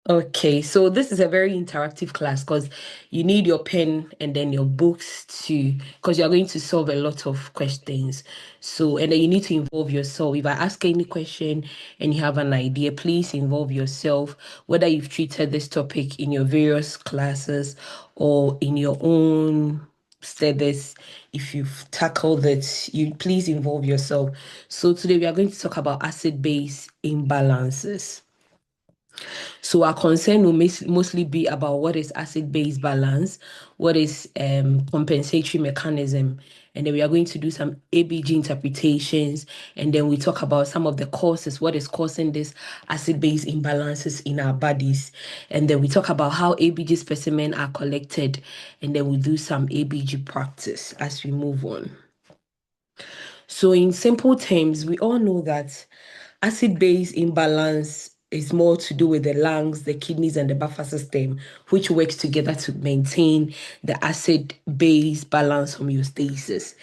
Okay, so this is a very interactive class because you need your pen and then your books because you're going to solve a lot of questions. So, and then you need to involve yourself. If I ask any question and you have an idea, please involve yourself, whether you've treated this topic in your various classes or in your own studies. If you've tackled it, you please involve yourself. So today we are going to talk about acid-base imbalances. So our concern will mostly be about what is acid-base balance, what is compensatory mechanism, and then we are going to do some ABG interpretations, and then we talk about some of the causes, what is causing this acid-base imbalances in our bodies, and then we talk about how ABG specimens are collected, and then we do some ABG practice as we move on. So in simple terms, we all know that acid-base imbalance is more to do with the lungs, the kidneys, and the buffer system, which works together to maintain the acid-base balance homeostasis.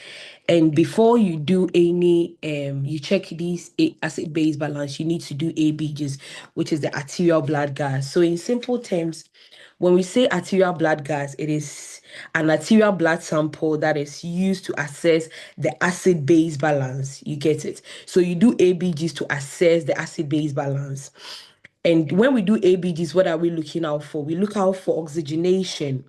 And before you do any, you check these acid-base balance, you need to do ABGs, which is the arterial blood gas. So in simple terms, when we say arterial blood gas, it is an arterial blood sample that is used to assess the acid-base balance. You get it? So you do ABGs to assess the acid-base balance. And when we do ABGs, what are we looking out for? We look out for oxygenation.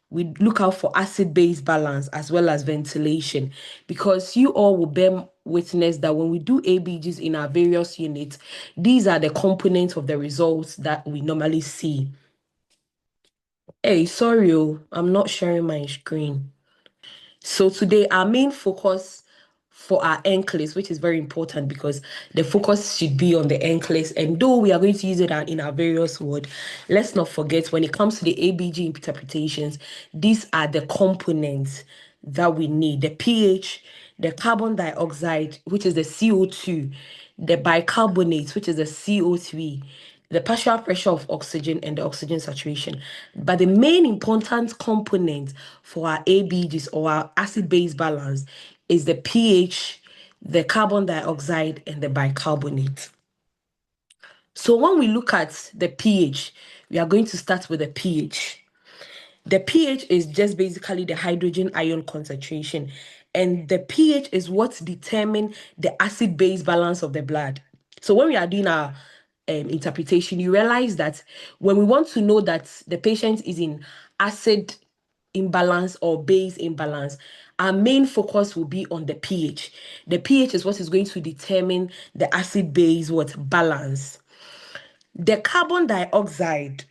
We look out for acid-base balance as well as ventilation, because you all will bear witness that when we do ABGs in our various units, these are the components of the results that we normally see. Hey, sorry, I'm not sharing my screen. So today our main focus for our NCLEX, which is very important because the focus should be on the NCLEX, and though we are going to use it in our various words, let's not forget when it comes to the ABG interpretations, these are the components that we need: the pH, the carbon dioxide, which is the CO2, the bicarbonate, which is the CO3, the partial pressure of oxygen, and the oxygen saturation. But the main important component for our ABGs or our acid-base balance is the pH, the carbon dioxide, and the bicarbonate. So when we look at the pH, we are going to start with the pH. The pH is just basically the hydrogen ion concentration, and the pH is what determines the acid-base balance of the blood. So when we are doing our interpretation, you realize that when we want to know that the patient is in acid imbalance or base imbalance, our main focus will be on the pH. The pH is what is going to determine the acid-base balance. The carbon dioxide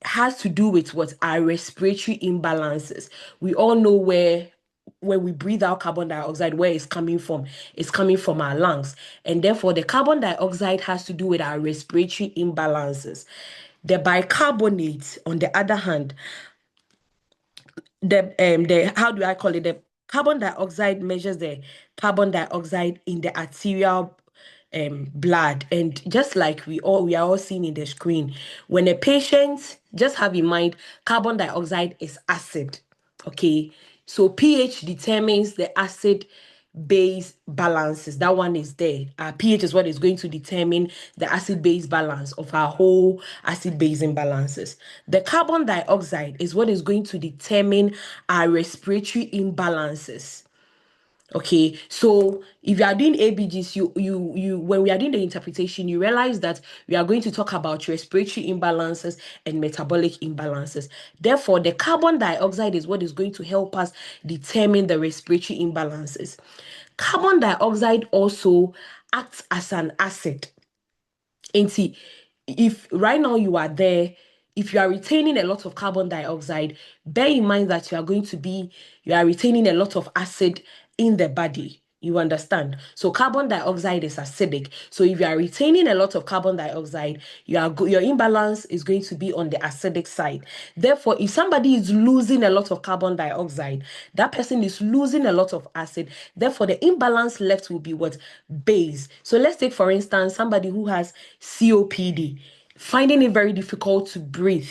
has to do with what our respiratory imbalances. We all know where when we breathe out carbon dioxide, where it's coming from. It's coming from our lungs. And therefore, the carbon dioxide has to do with our respiratory imbalances. The bicarbonate, on the other hand, the how do I call it? The carbon dioxide measures the carbon dioxide in the arterial blood. And just like we are all seeing in the screen, when a patient, just have in mind, carbon dioxide is acid. Okay, so pH determines the acid base balances. That one is there. Our pH is what is going to determine the acid base balance of our whole acid base imbalances. The carbon dioxide is what is going to determine our respiratory imbalances. Okay, so if you are doing ABGs, you when we are doing the interpretation, you realize that we are going to talk about respiratory imbalances and metabolic imbalances. Therefore, the carbon dioxide is what is going to help us determine the respiratory imbalances. Carbon dioxide also acts as an acid. And see, if right now you are there, if you are retaining a lot of carbon dioxide, bear in mind that you are retaining a lot of acid in the body. You understand? So carbon dioxide is acidic. So if you are retaining a lot of carbon dioxide, your imbalance is going to be on the acidic side. Therefore, if somebody is losing a lot of carbon dioxide, that person is losing a lot of acid. Therefore, the imbalance left will be what? Base. So let's take, for instance, somebody who has COPD, finding it very difficult to breathe.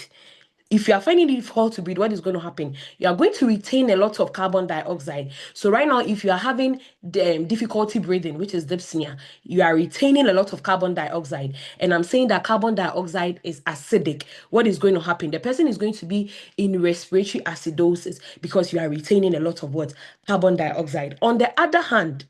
if you are finding it difficult to breathe, what is going to happen? You are going to retain a lot of carbon dioxide. So right now, if you are having difficulty breathing, which is dyspnea, you are retaining a lot of carbon dioxide. And I'm saying that carbon dioxide is acidic. What is going to happen? The person is going to be in respiratory acidosis because you are retaining a lot of what? Carbon dioxide. On the other hand,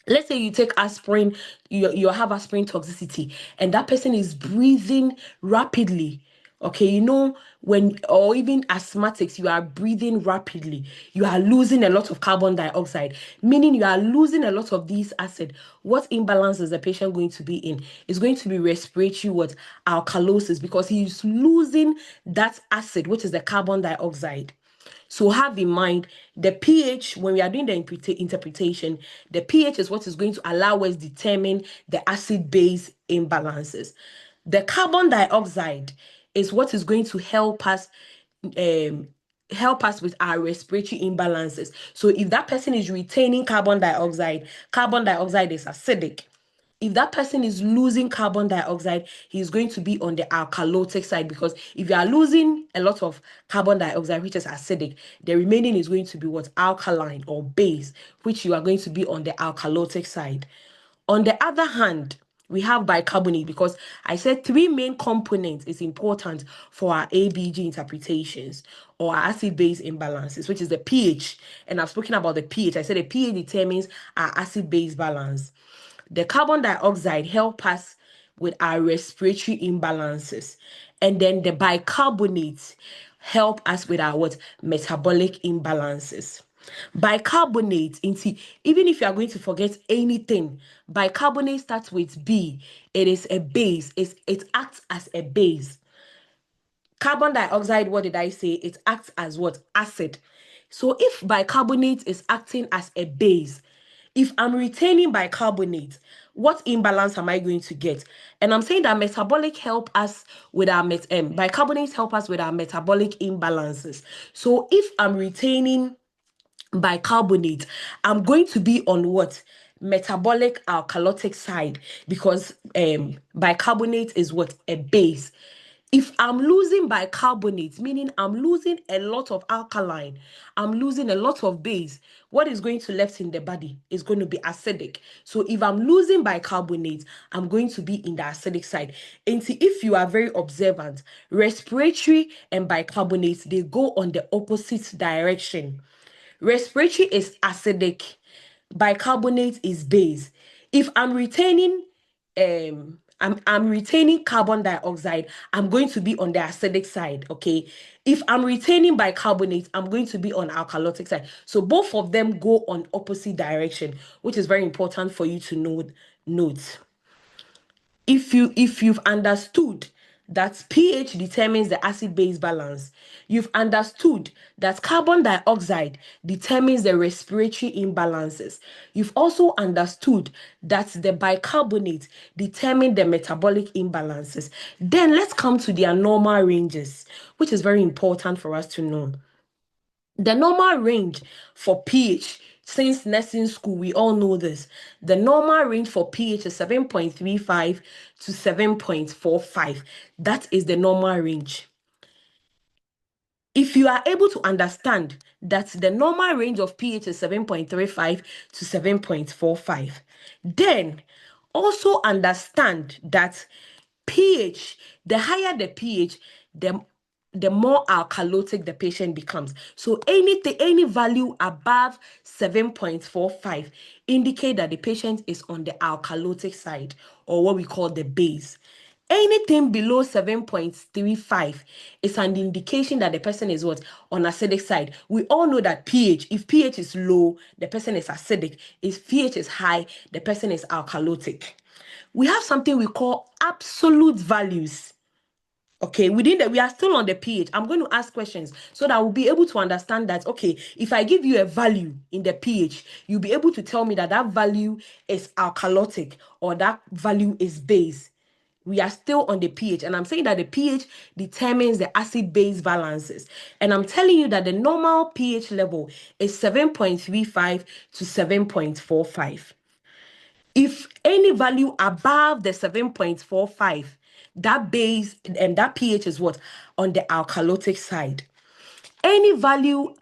let's say you take aspirin, you have aspirin toxicity, and that person is breathing rapidly. Okay, or even asthmatics, you are breathing rapidly. You are losing a lot of carbon dioxide, meaning you are losing a lot of these acid. What imbalance is the patient going to be in? It's going to be respiratory what? Alkalosis, because he's losing that acid, which is the carbon dioxide. So have in mind the pH when we are doing the interpretation. The pH is what is going to allow us determine the acid-base imbalances. The carbon dioxide is what is going to help us with our respiratory imbalances. So if that person is retaining carbon dioxide is acidic. If that person is losing carbon dioxide, he's going to be on the alkalotic side, because if you are losing a lot of carbon dioxide, which is acidic, the remaining is going to be what? Alkaline or base, which you are going to be on the alkalotic side. On the other hand, we have bicarbonate, because I said three main components is important for our ABG interpretations or our acid-base imbalances, which is the pH. And I've spoken about the pH. I said the pH determines our acid-base balance. The carbon dioxide help us with our respiratory imbalances. And then the bicarbonates help us with our what? Metabolic imbalances. Bicarbonate, even if you are going to forget anything, bicarbonate starts with B. It is a base. It acts as a base. Carbon dioxide, what did I say? It acts as what? Acid. So if bicarbonate is acting as a base, if I'm retaining bicarbonate, what imbalance am I going to get? And I'm saying that metabolic help us with our bicarbonates help us with our metabolic imbalances. So if I'm retaining bicarbonate, I'm going to be on what? Metabolic alkalotic side, because bicarbonate is what? A base. If I'm losing bicarbonate, meaning I'm losing a lot of alkaline, I'm losing a lot of base, what is going to left in the body is going to be acidic. So if I'm losing bicarbonate, I'm going to be in the acidic side. And see, if you are very observant, respiratory and bicarbonate, they go on the opposite direction. Respiratory is acidic, bicarbonate is base. If I'm retaining I'm retaining carbon dioxide, I'm going to be on the acidic side, okay? If I'm retaining bicarbonate, I'm going to be on alkalotic side. So both of them go on opposite direction, which is very important for you to note. If you've understood that pH determines the acid-base balance, you've understood that carbon dioxide determines the respiratory imbalances, you've also understood that the bicarbonate determine the metabolic imbalances, then let's come to their normal ranges, which is very important for us to know. The normal range for pH, since nursing school, we all know this. The normal range for pH is 7.35 to 7.45. That is the normal range. If you are able to understand that the normal range of pH is 7.35 to 7.45, then also understand that pH, the higher the pH, the more alkalotic the patient becomes. So any value above 7.45 indicate that the patient is on the alkalotic side, or what we call the base. Anything below 7.35 is an indication that the person is what? On acidic side. We all know that pH, if pH is low, the person is acidic. If pH is high, the person is alkalotic. We have something we call absolute values. Okay, we are still on the pH. I'm going to ask questions so that we'll be able to understand that, okay, if I give you a value in the pH, you'll be able to tell me that that value is alkalotic or that value is base. We are still on the pH, and I'm saying that the pH determines the acid-base balances. And I'm telling you that the normal pH level is 7.35 to 7.45. If any value above the 7.45, that base and that pH is what? On the alkalotic side. Any value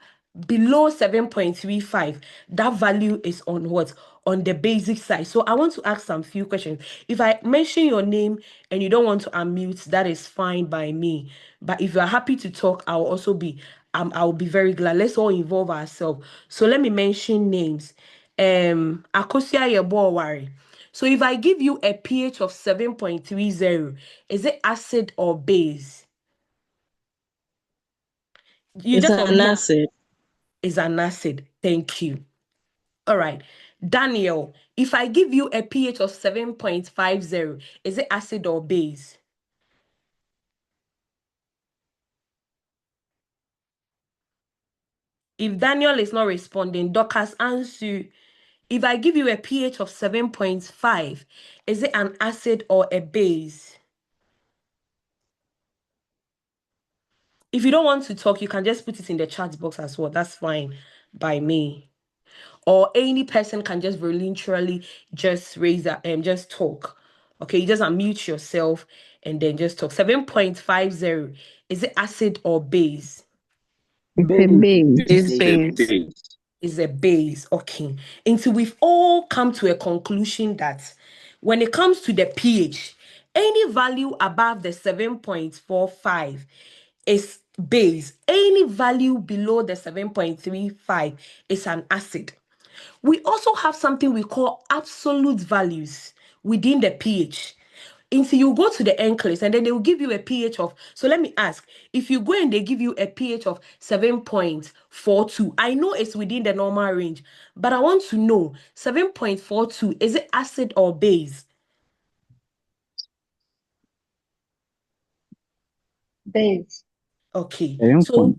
below 7.35, that value is on what? On the basic side. So I want to ask some few questions. If I mention your name and you don't want to unmute, that is fine by me. But if you are happy to talk, I'll be very glad. Let's all involve ourselves. So let me mention names. Akosia Yebowari. So if I give you a pH of 7.30, is it acid or base? You It's just an acid. Is an acid. Thank you. All right. Daniel, if I give you a pH of 7.50, is it acid or base? If Daniel is not responding, Dorcas, answer. If I give you a pH of 7.5, is it an acid or a base? If you don't want to talk, you can just put it in the chat box as well. That's fine by me. Or any person can just voluntarily just raise that and just talk. Okay, you just unmute yourself and then just talk. 7.50, is it acid or base? It's Base. Is a base. Okay. Until we've all come to a conclusion that when it comes to the pH, any value above the 7.45 is base. Any value below the 7.35 is an acid. We also have something we call absolute values within the pH. Until you go to the NCLEX and then they will give you a pH of, so let me ask, if you go and they give you a pH of 7.42, I know it's within the normal range, but I want to know 7.42, is it acid or base? Base. Okay, so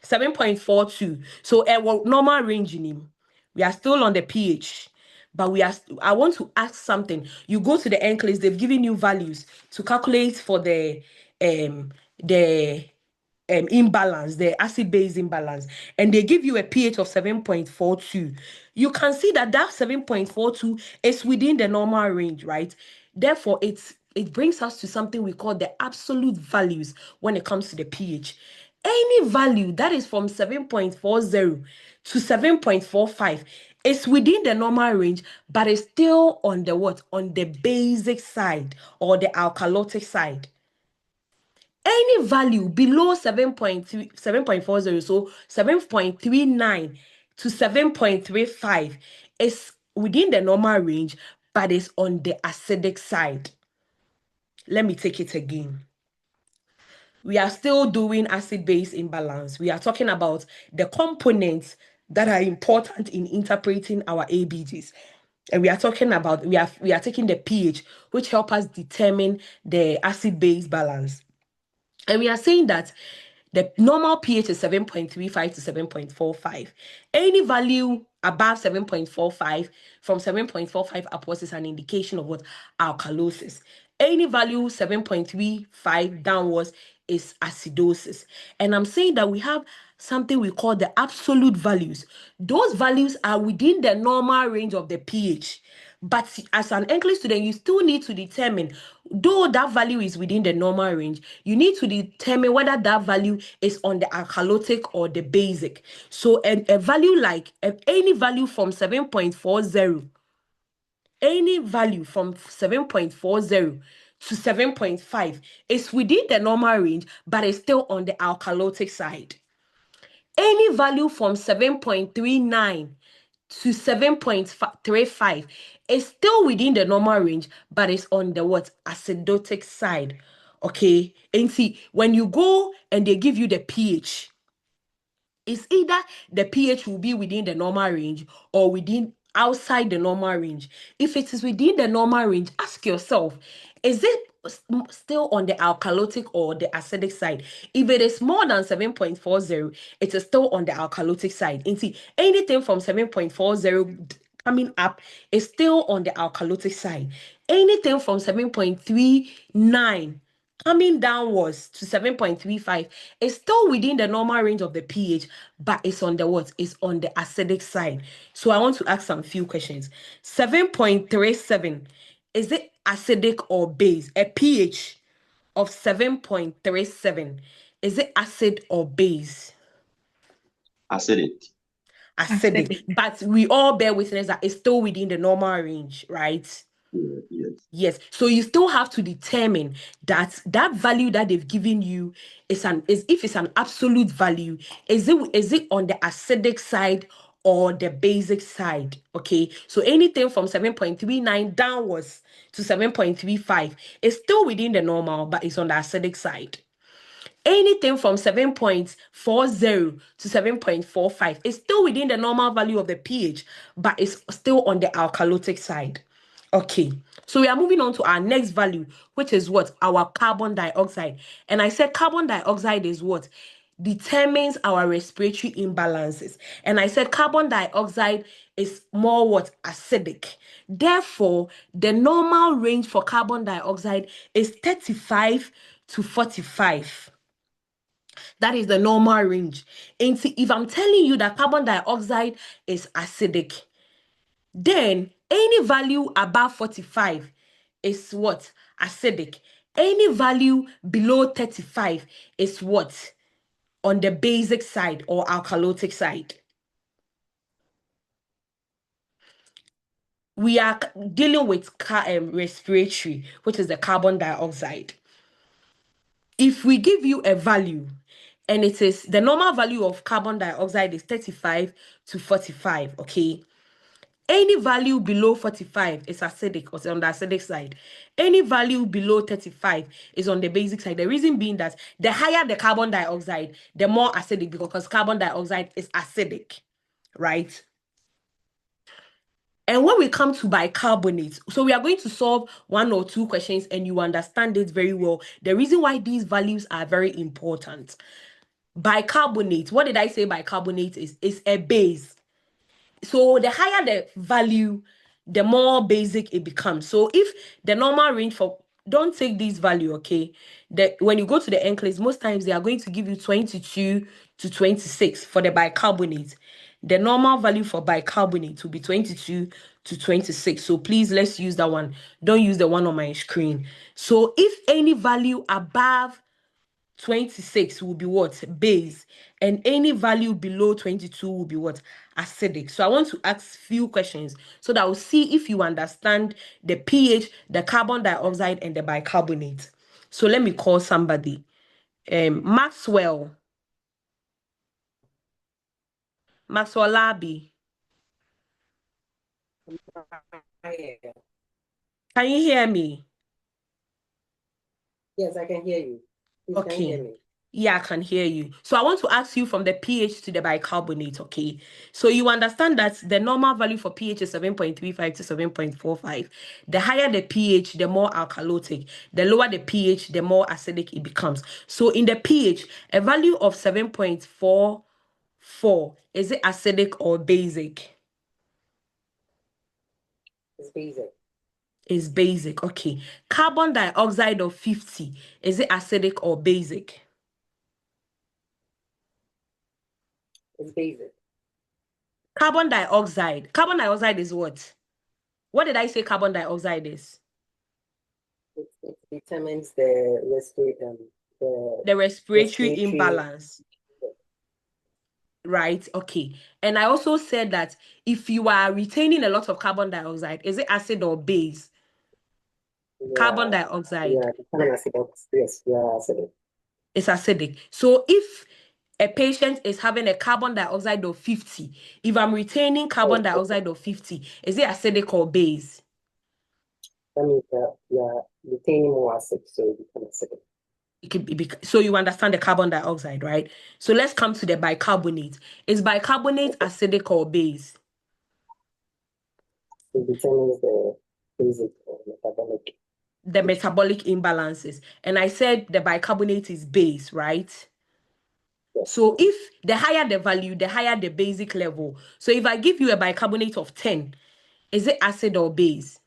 7.42. So normal range in him. We are still on the pH, but I want to ask something. You go to the NCLEX, they've given you values to calculate for the imbalance, the acid base imbalance, and they give you a pH of 7.42. You can see that 7.42 is within the normal range, right? Therefore, it brings us to something we call the absolute values when it comes to the pH. Any value that is from 7.40 to 7.45 is within the normal range, but it's still on the what? On the basic side or the alkalotic side. Any value below 7.3, 7.40, so 7.39 to 7.35 is within the normal range, but is on the acidic side. Let me take it again. We are still doing acid-base imbalance. We are talking about the components that are important in interpreting our ABGs. And we are talking about, we are taking the pH, which help us determine the acid-base balance. And we are saying that the normal pH is 7.35 to 7.45. Any value above 7.45, from 7.45 upwards, is an indication of what? Alkalosis. Any value 7.35 downwards is acidosis. And I'm saying that we have something we call the absolute values. Those values are within the normal range of the pH. But as an NCLEX student, you still need to determine, though that value is within the normal range, you need to determine whether that value is on the alkalotic or the basic. So a value like any value from 7.40, any value from 7.40 to 7.5 is within the normal range, but it's still on the alkalotic side. Any value from 7.39 to 7.35 is still within the normal range, but it's on the what? Acidotic side. Okay. And see, when you go and they give you the pH, it's either the pH will be within the normal range or outside the normal range. If it is within the normal range, ask yourself, is it still on the alkalotic or the acidic side? If it is more than 7.40, it is still on the alkalotic side. And see, anything from 7.40 coming up is still on the alkalotic side. Anything from 7.39 coming downwards to 7.35 is still within the normal range of the pH, but it's on the what? It's on the acidic side. So I want to ask some few questions. 7.37, is it acidic or base? A pH of 7.37, is it acid or base? Acidic. Acidic. But we all bear witness that it's still within the normal range, right? Yes. Yes. So you still have to determine that value that they've given you is if it's an absolute value, is it on the acidic side or the basic side? Okay. So anything from 7.39 downwards to 7.35 is still within the normal, but it's on the acidic side. Anything from 7.40 to 7.45 is still within the normal value of the pH, but it's still on the alkalotic side. Okay, so we are moving on to our next value, which is what? Our carbon dioxide. And I said carbon dioxide is what? Determines our respiratory imbalances. And I said carbon dioxide is more what? Acidic. Therefore, the normal range for carbon dioxide is 35 to 45. That is the normal range. And see, if I'm telling you that carbon dioxide is acidic, then any value above 45 is what? Acidic. Any value below 35 is what? On the basic side or alkalotic side. We are dealing with respiratory, which is the carbon dioxide. If we give you a value, and it is the normal value of carbon dioxide is 35 to 45, okay? Any value below 45 is acidic or on the acidic side. Any value below 35 is on the basic side. The reason being that the higher the carbon dioxide, the more acidic, because carbon dioxide is acidic, right? And when we come to bicarbonate, so we are going to solve one or two questions and you understand it very well. The reason why these values are very important. Bicarbonate, what did I say bicarbonate is? It's a base. So the higher the value, the more basic it becomes. So if the normal range for, don't take this value, okay? When you go to the NCLEX, most times they are going to give you 22 to 26 for the bicarbonate. The normal value for bicarbonate will be 22 to 26. So please, let's use that one. Don't use the one on my screen. So if any value above 26 will be what? Base. And any value below 22 will be what? Acidic. So I want to ask few questions so that we'll see if you understand the pH, the carbon dioxide, and the bicarbonate. So let me call somebody. Maxwell. Maxwell Labi. Can you hear me? Yes, I can hear you. You can hear me. Yeah, I can hear you. So I want to ask you from the pH to the bicarbonate, okay? So you understand that the normal value for pH is 7.35 to 7.45. The higher the pH, the more alkalotic. The lower the pH, the more acidic it becomes. So in the pH, a value of 7.44, is it acidic or basic? It's basic. Is basic, okay. Carbon dioxide of 50, is it acidic or basic? It's basic. Carbon dioxide. Carbon dioxide is what? What did I say carbon dioxide is? It determines the respiratory imbalance. Right? Okay. And I also said that if you are retaining a lot of carbon dioxide, is it acid or base? Yeah, carbon dioxide. Yeah, yes, acidic. It's acidic. So if a patient is having a carbon dioxide of 50, if I'm retaining carbon dioxide of 50, is it acidic or base? That means that you're retaining more acid, so it becomes acidic. So you understand the carbon dioxide, right? So let's come to the bicarbonate. Is bicarbonate acidic or base? It determines the basic or metabolic. The metabolic imbalances. And I said the bicarbonate is base, right? Yes. So if the higher the value, the higher the basic level. So if I give you a bicarbonate of 10, is it acid or base?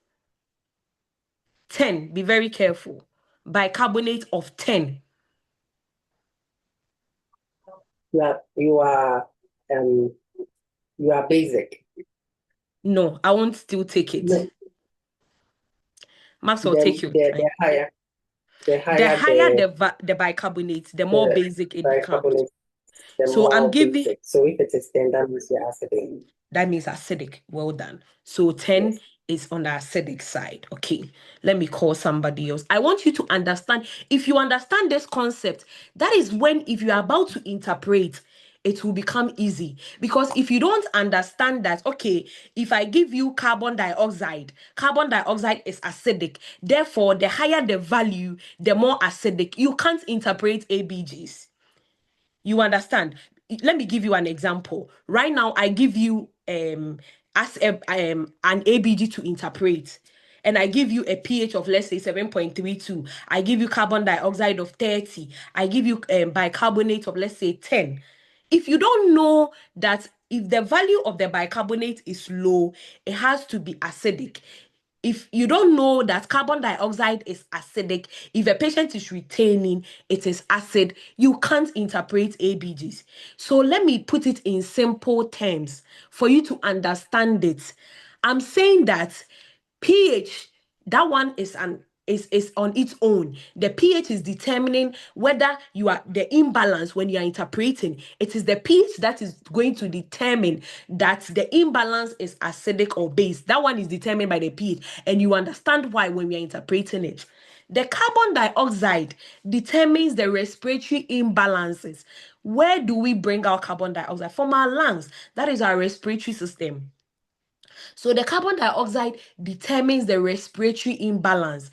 10, be very careful. Bicarbonate of 10. You are basic. No, I won't still take it. No. Maxwell, take your time. Higher. The higher the bicarbonate, the more the basic it becomes. bicarbonate, the So I'm more giving, basic. So if it is 10, that means you're acidic. that means acidic. Well done. So 10 Yes. is on the acidic side. Okay, let me call somebody else. I want you to understand. If you understand this concept, that is when, if you are about to interpret, it will become easy. Because if you don't understand that, okay, if I give you carbon dioxide is acidic. Therefore, the higher the value, the more acidic. You can't interpret ABGs. You understand? Let me give you an example. Right now, I give you an ABG to interpret, and I give you a pH of, let's say, 7.32. I give you carbon dioxide of 30. I give you bicarbonate of, let's say, 10. If you don't know that if the value of the bicarbonate is low, it has to be acidic. If you don't know that carbon dioxide is acidic, if a patient is retaining, it is acid, you can't interpret ABGs. So let me put it in simple terms for you to understand it. I'm saying that pH, that one is on its own. The pH is determining whether you are the imbalance when you are interpreting. It is the pH that is going to determine that the imbalance is acidic or base. That one is determined by the pH, and you understand why when we are interpreting it. The carbon dioxide determines the respiratory imbalances. Where do we bring our carbon dioxide? From our lungs. That is our respiratory system. So the carbon dioxide determines the respiratory imbalance.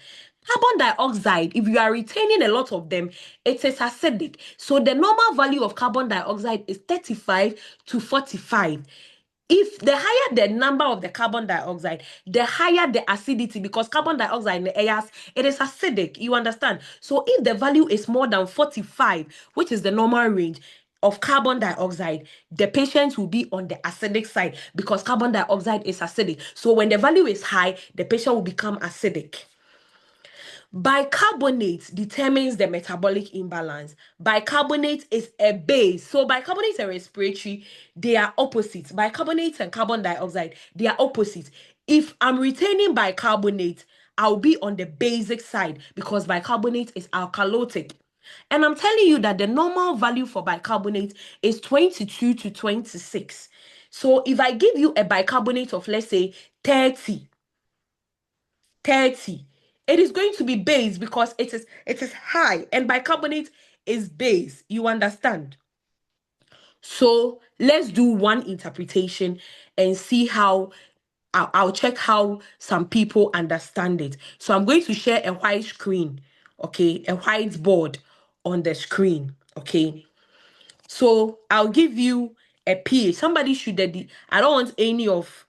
Carbon dioxide, if you are retaining a lot of them, it is acidic. So the normal value of carbon dioxide is 35 to 45. If the higher the number of the carbon dioxide, the higher the acidity, because carbon dioxide in the air, it is acidic. You understand? So if the value is more than 45, which is the normal range of carbon dioxide, the patient will be on the acidic side because carbon dioxide is acidic. So when the value is high, the patient will become acidic. Bicarbonate determines the metabolic imbalance. Bicarbonate is a base. So bicarbonate and respiratory, they are opposites. Bicarbonate and carbon dioxide, they are opposites. If I'm retaining bicarbonate, I'll be on the basic side because bicarbonate is alkalotic. And I'm telling you that the normal value for bicarbonate is 22 to 26. So if I give you a bicarbonate of, let's say, 30, it is going to be base because it is high, and bicarbonate is base. You understand? So let's do one interpretation and see how I'll check how some people understand it. So I'm going to share a white screen, okay, a whiteboard on the screen, okay. So I'll give you a pH. Somebody should I don't want any of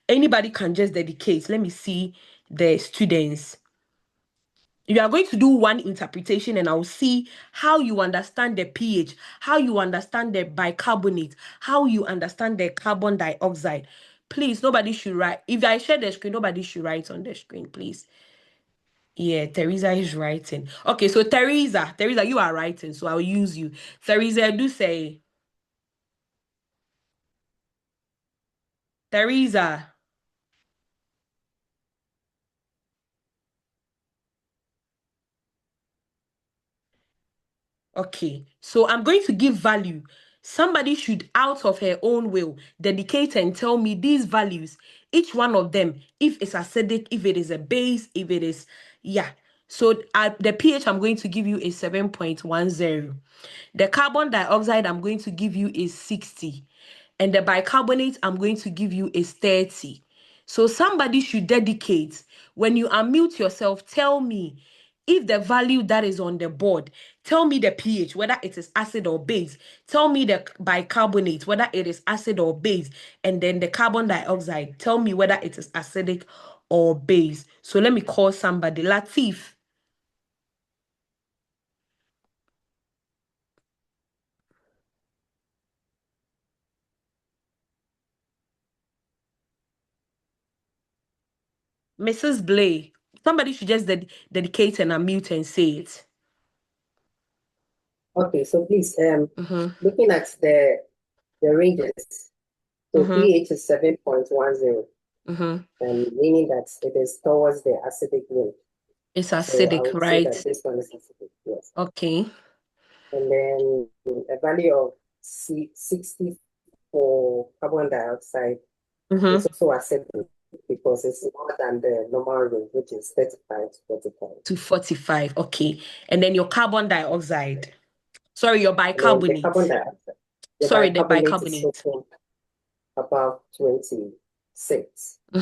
anybody can just dedicate. Let me see the students. You are going to do one interpretation, and I'll see how you understand the pH, how you understand the bicarbonate, how you understand the carbon dioxide. Please, nobody should write. If I share the screen, nobody should write on the screen, please. Yeah, Teresa is writing. Okay, so Teresa, you are writing, so I'll use you. Teresa, do say. Teresa. Okay, so I'm going to give value. Somebody should, out of her own will, dedicate and tell me these values, each one of them, if it's acidic, if it is a base, if it is, yeah. So the pH I'm going to give you is 7.10. The carbon dioxide I'm going to give you is 60. And the bicarbonate I'm going to give you is 30. So somebody should dedicate. When you unmute yourself, tell me if the value that is on the board, tell me the pH, whether it is acid or base. Tell me the bicarbonate, whether it is acid or base. And then the carbon dioxide, tell me whether it is acidic or base. So let me call somebody. Latif. Mrs. Blay. Somebody should just dedicate and unmute and say it. Okay, so please, looking at the ranges, so pH is 7.10, meaning that it is towards the acidic range. It's So I acidic, would say that right? this one is acidic, yes. Okay. And then a value of 60 for carbon dioxide is also acidic because it's more than the normal range, which is 35 to 45. To 45. Okay. And then your carbon dioxide. Sorry, your And then the carbon bicarbonate. dioxide, the Sorry, the bicarbonate is bicarbonate. also about 26 or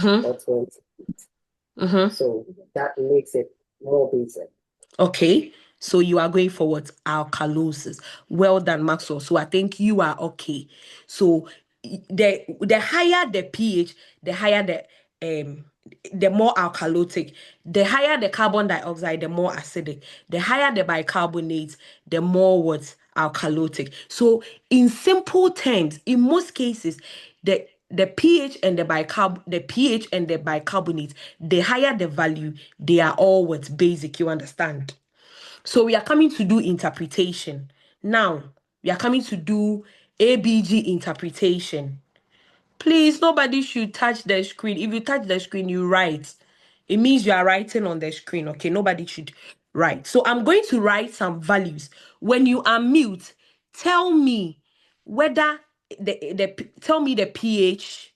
20. So that makes it more basic. Okay. So you are going for what? Alkalosis. Well done, Maxwell. So I think you are okay. So the higher the pH, the higher the more alkalotic. The higher the carbon dioxide, the more acidic. The higher the bicarbonate, the more what? Alkalotic. So in simple terms, in most cases, the pH and the pH and the bicarbonate, the higher the value, they are all what's basic, you understand? So we are coming to do interpretation. Now, we are coming to do ABG interpretation. Please, nobody should touch the screen. If you touch the screen, you write. It means you are writing on the screen, okay? Nobody should write. So I'm going to write some values. When you unmute, tell me whether tell me the pH,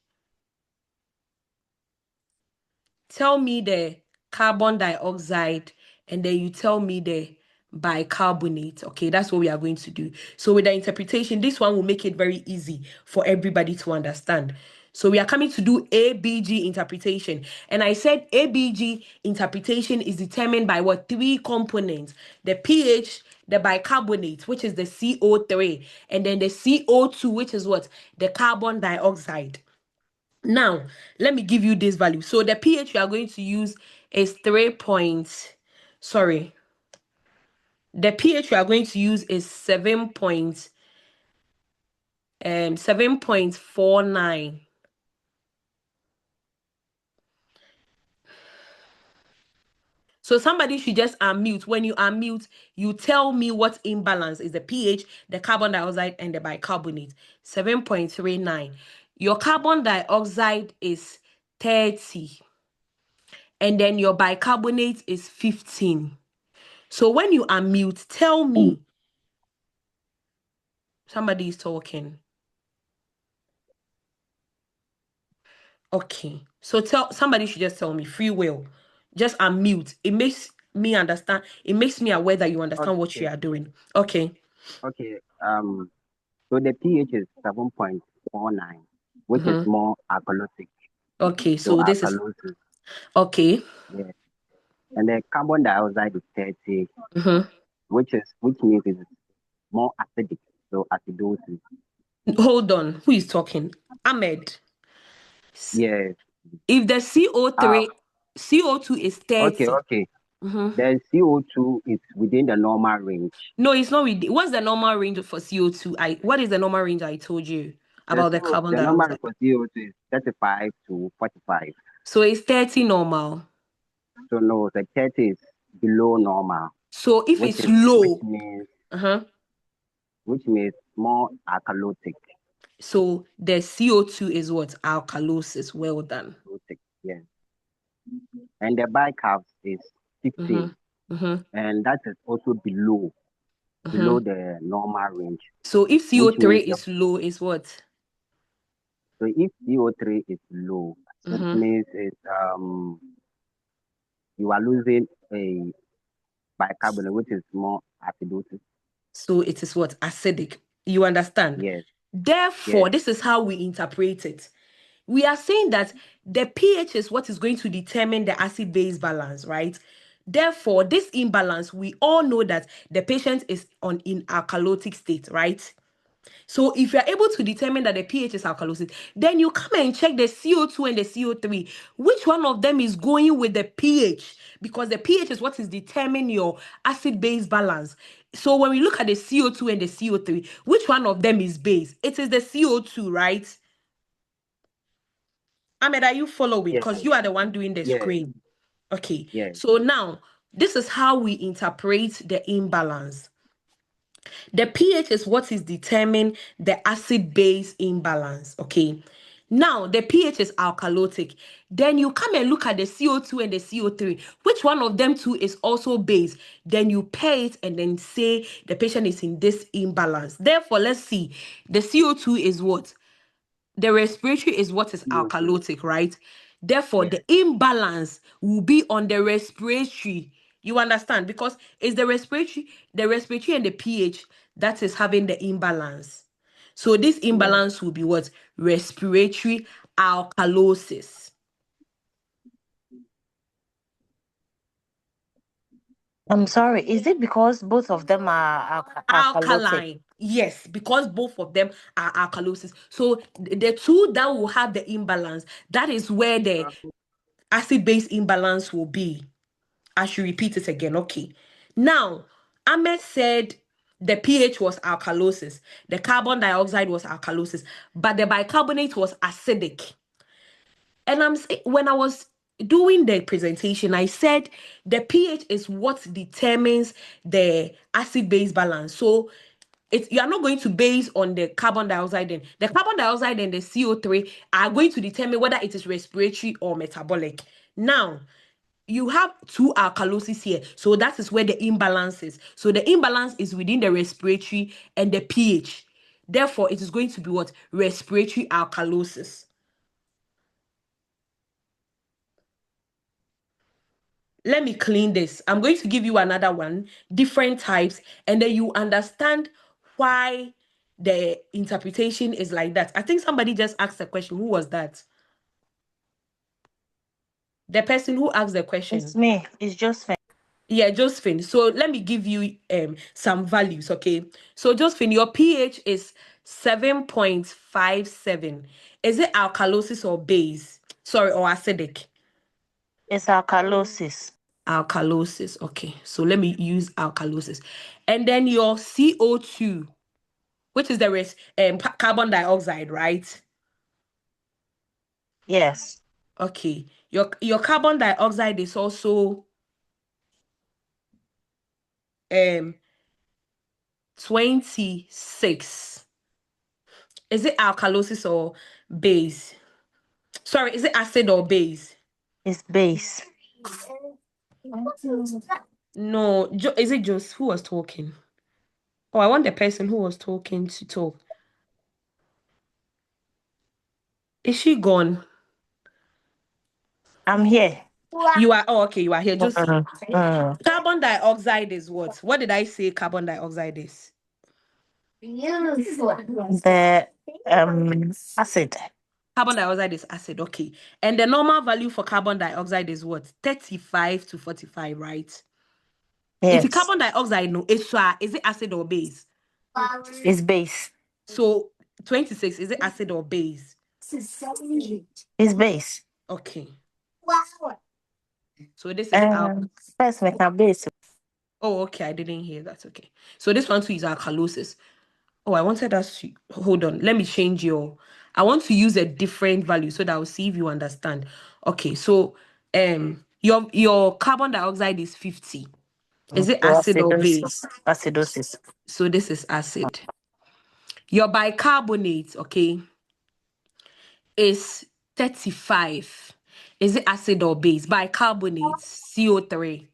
tell me the carbon dioxide, and then you tell me the bicarbonate. Okay, that's what we are going to do. So with the interpretation, this one will make it very easy for everybody to understand. So we are coming to do ABG interpretation. And I said ABG interpretation is determined by what? Three components: the pH, the bicarbonate, which is the CO3, and then the CO2, which is what? The carbon dioxide. Now, let me give you this value. So the pH you are going to use is 3 point, sorry. The pH you are going to use is 7.49. So somebody should just unmute. When you unmute, you tell me what imbalance is: the pH, the carbon dioxide, and the bicarbonate. 7.39. Your carbon dioxide is 30. And then your bicarbonate is 15. So when you unmute, tell me. Somebody is talking. Okay. So somebody should just tell me. Free will. Just unmute. It makes me understand. It makes me aware that you understand what you Okay. are doing. Okay. Okay. So the pH is 7.49, which is more alkalotic. Okay. So So this is alkalosis. okay. Yeah. And the carbon dioxide is 30, which means it's more acidic. So acidosis. Hold on. Who is talking? Ahmed. Yes. If the CO2 is Okay. 30. Okay. The CO2 is within the normal range. No, it's not. What's the normal range for CO2? What is the normal range I told you about the carbon The normal dioxide? for CO2 is 35 to 45. So it's 30 normal. So no, the 30 is below normal, So if which it's low, which means more alkalotic. so the CO2 is what? Alkalosis. Well done. Yes. And the bicarb is 15, and that is also below the normal range. So if Which CO3 means is low, is what? so if CO3 is low, it means you are losing a bicarbonate, which is more acidosis. So it is what? Acidic. You understand? Yes. Therefore, Yes. this is how we interpret it. We are saying that the pH is what is going to determine the acid-base balance, right? Therefore, this imbalance, we all know that the patient is in alkalotic state, right? So if you're able to determine that the pH is alkalosis, then you come and check the CO2 and the CO3. Which one of them is going with the pH? Because the pH is what is determining your acid-base balance. So when we look at the CO2 and the CO3, which one of them is base? It is the CO2, right? Ahmed, are you following? Yes. Because you are the one doing the Yes. screen. Okay. Yes. So now, this is how we interpret the imbalance. The pH is what is determining the acid-base imbalance, okay? Now, the pH is alkalotic. Then you come and look at the CO2 and the CO3. Which one of them two is also base? Then you pair it and then say the patient is in this imbalance. Therefore, let's see. The CO2 is what? The respiratory is what is alkalotic, right? Therefore, the imbalance will be on the respiratory. You understand? Because it's the respiratory and the pH that is having the imbalance. So this imbalance will be what? Respiratory alkalosis. I'm sorry. Is it because both of them are alkalotic? Alkaline. Yes, because both of them are alkalosis. So the two that will have the imbalance, that is where the acid-base imbalance will be. I should repeat it again. Okay. Now, Ahmed said the pH was alkalosis, the carbon dioxide was alkalosis, but the bicarbonate was acidic. And when I was doing the presentation, I said the pH is what determines the acid-base balance. So you are not going to base on the carbon dioxide. Then the carbon dioxide and the CO3 are going to determine whether it is respiratory or metabolic. Now, you have two alkaloses here, so that is where the imbalance is. So the imbalance is within the respiratory and the pH. Therefore, it is going to be what? Respiratory alkalosis. Let me clean this. I'm going to give you another one, different types, and then you understand why the interpretation is like that. I think somebody just asked a question. Who was that? The person who asked the question. It's me. It's Josephine. Yeah, Josephine. So let me give you some values, okay? So Josephine, your pH is 7.57. Is it alkalosis or base? Sorry, or acidic? It's alkalosis. Alkalosis. Okay, so let me use alkalosis. And then your CO2, which is the carbon dioxide, right? Yes. Okay, your carbon dioxide is also 26. Is it alkalosis or base? Sorry, is it acid or base? It's base. No, is it just who was talking? Oh, I want the person who was talking to talk. Is she gone? I'm here. You are, oh, okay, you are here. Just Mm. carbon dioxide is what? What did I say carbon dioxide is? The acid. Carbon dioxide is acid, okay. And the normal value for carbon dioxide is what? 35 to 45, right? Yes. If carbon dioxide, no, is it acid or base? It's base. So 26, is it acid or base? It's base. Okay. So this is first make a base. Oh, okay. I didn't hear that. Okay. So this one too is alkalosis. Oh, I wanted us to hold on. Let me change I want to use a different value so that I'll see if you understand. Okay, so your carbon dioxide is 50. Is it acid or base? Acidosis. So this is acid. Your bicarbonate, okay, is 35. Is it acid or base? Bicarbonate, CO3.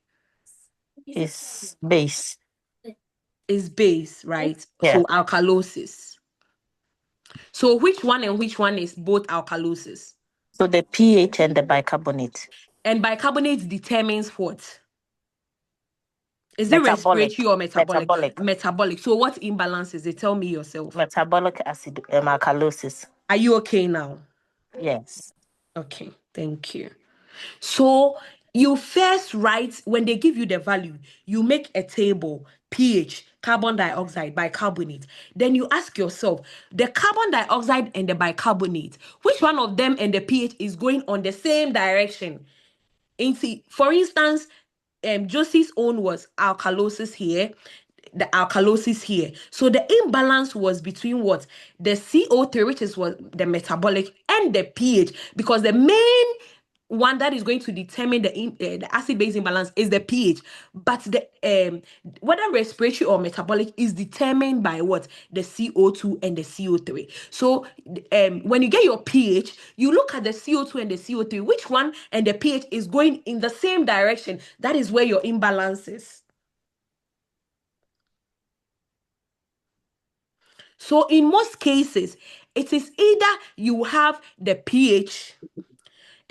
Is base. Is base, right? Yeah. So alkalosis. So which one and which one is both alkalosis? So the pH and the bicarbonate. And bicarbonate determines what? Is it Metabolic. respiratory or metabolic? Metabolic. So what imbalance is it? Tell me yourself. Metabolic acid alkalosis. Are you okay now? Yes. Okay, thank you. So you first write, when they give you the value, you make a table, pH, carbon dioxide, bicarbonate. Then you ask yourself, the carbon dioxide and the bicarbonate, which one of them and the pH is going on the same direction? And see, for instance, Josie's own was alkalosis here, the alkalosis here. So the imbalance was between what? The CO3, which is what the metabolic, and the pH, because the main one that is going to determine the acid-base imbalance is the pH, but the whether respiratory or metabolic is determined by what? The CO2 and the CO3. So when you get your pH, you look at the CO2 and the CO3, which one and the pH is going in the same direction. That is where your imbalance is. So in most cases, it is either you have the pH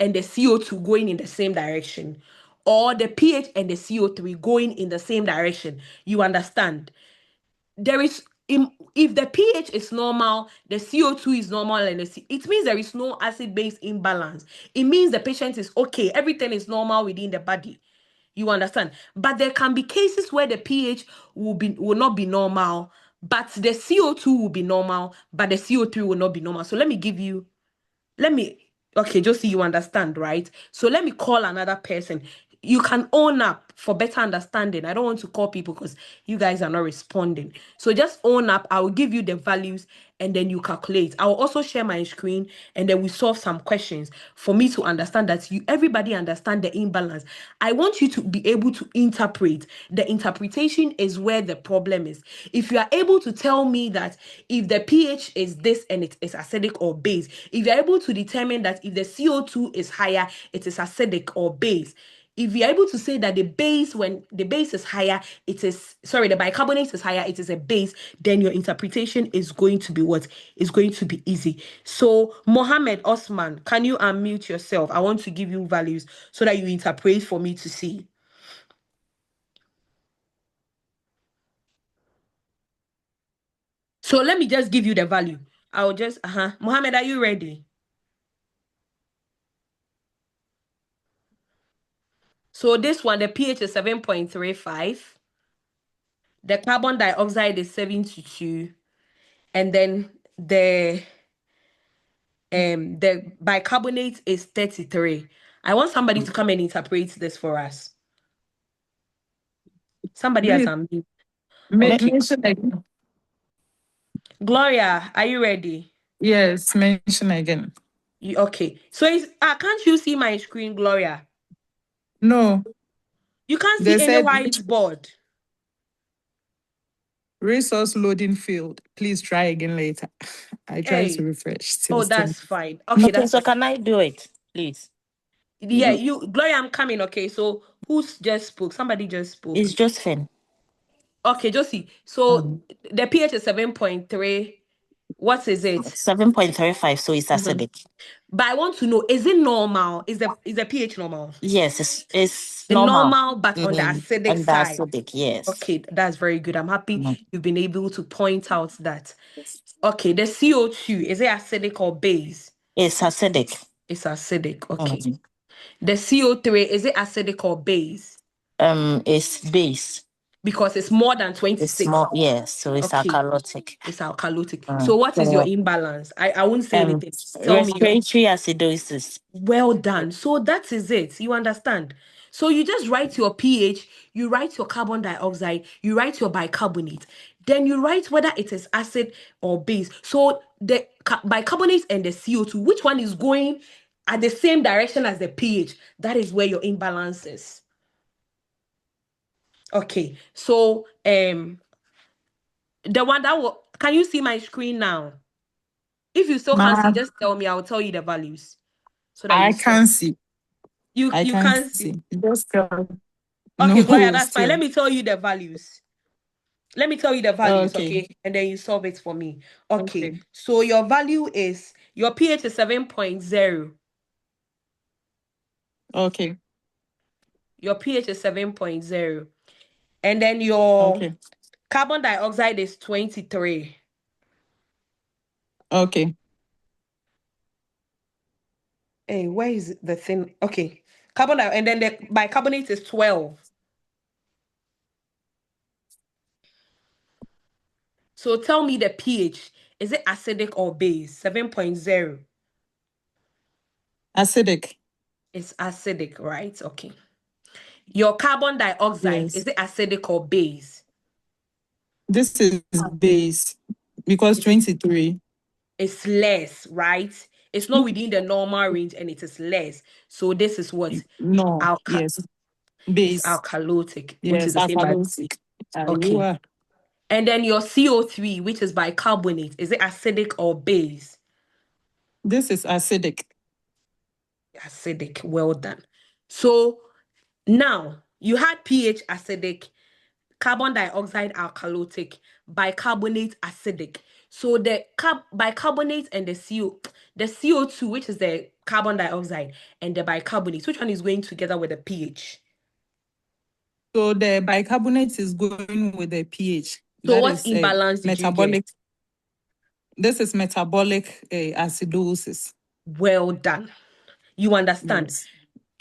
and the CO2 going in the same direction, or the pH and the CO3 going in the same direction. You understand? There is, if the pH is normal, the CO2 is normal, and it means there is no acid-base imbalance. It means the patient is okay. Everything is normal within the body. You understand? But there can be cases where the pH will not be normal, but the CO2 will be normal, but the CO3 will not be normal. So okay, just so you understand, right? So let me call another person. You can own up for better understanding. I don't want to call people because you guys are not responding. So just own up. I will give you the values and then you calculate. I will also share my screen and then we solve some questions for me to understand that everybody understand the imbalance. I want you to be able to interpret. The interpretation is where the problem is. If you are able to tell me that if the pH is this and it is acidic or base, if you're able to determine that if the CO2 is higher, it is acidic or base. If you're able to say that when the base is higher, the bicarbonate is higher, it is a base, then your interpretation is going to be what? Is going to be easy. So, Mohammed Osman, can you unmute yourself? I want to give you values so that you interpret for me to see. So, let me just give you the value. I'll just, Mohammed, are you ready? So this one, the pH is 7.35. The carbon dioxide is 72. And then the bicarbonate is 33. I want somebody to come and interpret this for us. Somebody has unmuted. Mention again. Gloria, are you ready? Yes, mention again. Okay. So can't you see my screen, Gloria? No. You can't see any whiteboard. Resource loading field. Please try again later. I tried to refresh. Oh, that's fine. Okay, so can I do it, please? Yeah, Gloria, I'm coming. Okay, so who's just spoke? Somebody just spoke. It's Josephine. Okay, Josie. So the pH is 7.3. What is it? 7.35. So it's acidic. But I want to know: is it normal? Is the pH normal? Yes, it's normal. But on the acidic and side. Acidic, yes. Okay, that's very good. I'm happy you've been able to point out that. Okay, the CO2, is it acidic or base? It's acidic. It's acidic. Okay. The CO3, is it acidic or base? It's base. Because it's more than 26. It's more, yes. So it's alkalotic. It's alkalotic. So what is your imbalance? I won't say anything. Tell me. Respiratory acidosis. Well done. So that is it. You understand? So you just write your pH, you write your carbon dioxide, you write your bicarbonate. Then you write whether it is acid or base. So the bicarbonate and the CO2, which one is going at the same direction as the pH? That is where your imbalance is. Okay. So the one can you see my screen now? If you still can't see, just tell me. I'll tell you the values. So that I can't see. You can't see. Just okay, Gloria, that's fine. Let me tell you the values. Okay? And then you solve it for me. Okay. So your value is, your pH is 7.0. Okay. Your pH is 7.0. And then your carbon dioxide is 23. Okay. Hey, where is the thing? Okay. Carbon dioxide, and then the bicarbonate is 12. So tell me the pH. Is it acidic or base? 7.0. Acidic. It's acidic, right? Okay. Your carbon dioxide, is it acidic or base? This is base because 23. It's less, right? It's not within the normal range and it is less. So this is what? No, yes. It's Base. alkalotic, which is Yes, the same by alkalotic. okay. You are. And then your CO3, which is bicarbonate, is it acidic or base? This is acidic. Acidic. Well done. So now you had pH acidic, carbon dioxide alkalotic, bicarbonate acidic. So the bicarbonate and the CO2, which is the carbon dioxide, and the bicarbonate, which one is going together with the pH? So the bicarbonate is going with the pH. So That what is imbalance did you metabolic. get? This is metabolic acidosis. Well done. You understand? Yes.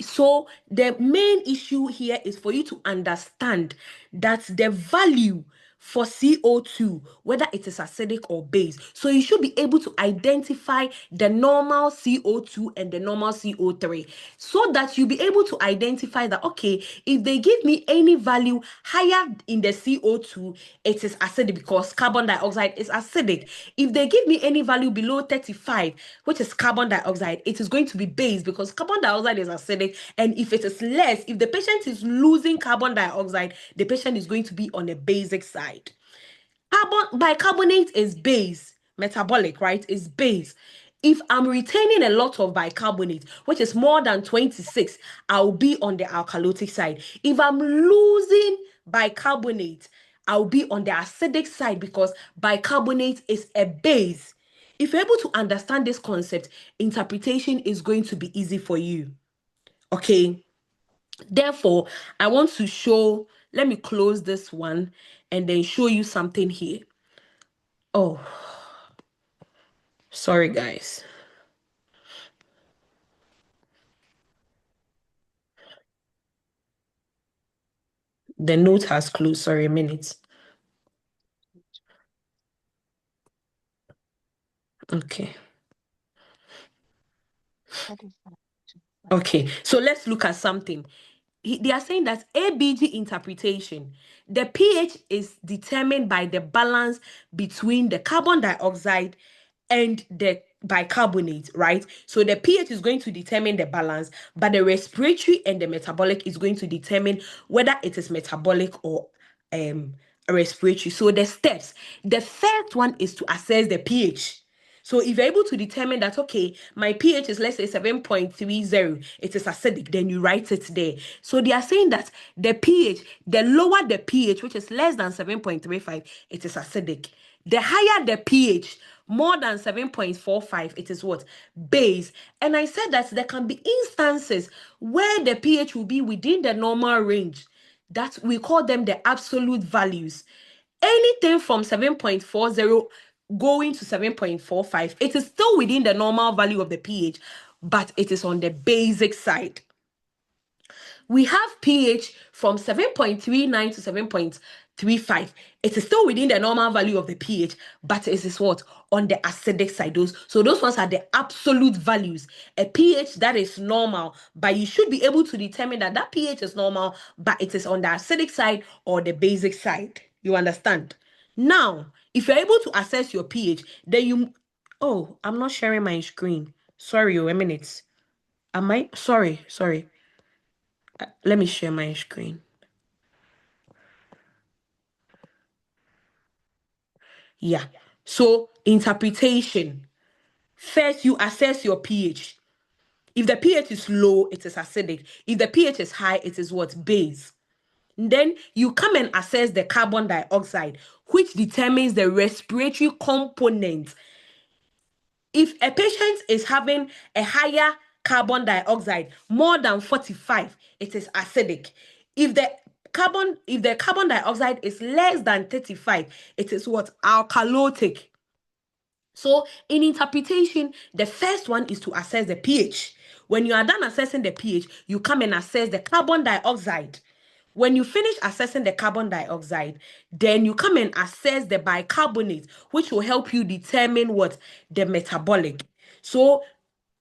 So the main issue here is for you to understand that the value for CO2, whether it is acidic or base. So you should be able to identify the normal CO2 and the normal CO3 so that you'll be able to identify that, okay, if they give me any value higher in the CO2, it is acidic because carbon dioxide is acidic. If they give me any value below 35, which is carbon dioxide, it is going to be base because carbon dioxide is acidic. And if it is less, if the patient is losing carbon dioxide, the patient is going to be on a basic side. Bicarbonate is base, metabolic, right? Is base. If I'm retaining a lot of bicarbonate, which is more than 26, I'll be on the alkalotic side. If I'm losing bicarbonate, I'll be on the acidic side because bicarbonate is a base. If you're able to understand this concept, interpretation is going to be easy for you. Okay. Therefore, I want to show, let me close this one and then show you something here. Oh, sorry, guys. The note has closed. Sorry, a minute. Okay. Okay, so let's look at something. They are saying that ABG interpretation, the pH is determined by the balance between the carbon dioxide and the bicarbonate, right? So the pH is going to determine the balance, but the respiratory and the metabolic is going to determine whether it is metabolic or respiratory. So the steps, the first one is to assess the pH. So if you're able to determine that, okay, my pH is, let's say, 7.30, it is acidic, then you write it there. So they are saying that the pH, the lower the pH, which is less than 7.35, it is acidic. The higher the pH, more than 7.45, it is what? Base. And I said that there can be instances where the pH will be within the normal range. That we call them the absolute values. Anything from 7.40 going to 7.45, it is still within the normal value of the pH, but it is on the basic side. We have pH from 7.39 to 7.35. It is still within the normal value of the pH, but it is what? On the acidic side. Those ones are the absolute values. A pH that is normal, but you should be able to determine that that pH is normal, but it is on the acidic side or the basic side. You understand? Now, if you're able to assess your pH, then you... Oh, I'm not sharing my screen. Sorry, a minute. Am I? Sorry. Let me share my screen. Yeah. So interpretation. First, you assess your pH. If the pH is low, it is acidic. If the pH is high, it is what? Base. Then you come and assess the carbon dioxide, which determines the respiratory component. If a patient is having a higher carbon dioxide, more than 45, it is acidic. If the carbon dioxide is less than 35, it is what? Alkalotic. So in interpretation, the first one is to assess the pH. When you are done assessing the pH, you come and assess the carbon dioxide. When you finish assessing the carbon dioxide, then you come and assess the bicarbonate, which will help you determine what? The metabolic. So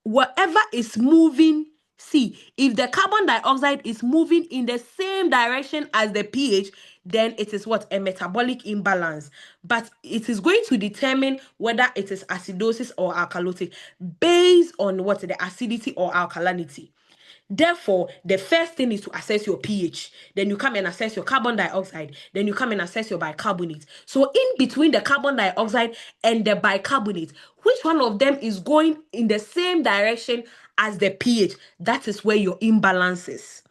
whatever is moving, see, if the carbon dioxide is moving in the same direction as the pH, then it is what? A metabolic imbalance. But it is going to determine whether it is acidosis or alkalotic based on what? The acidity or alkalinity. Therefore, the first thing is to assess your pH. Then you come and assess your carbon dioxide. Then you come and assess your bicarbonate. So in between the carbon dioxide and the bicarbonate, which one of them is going in the same direction as the pH? That is where your imbalance is.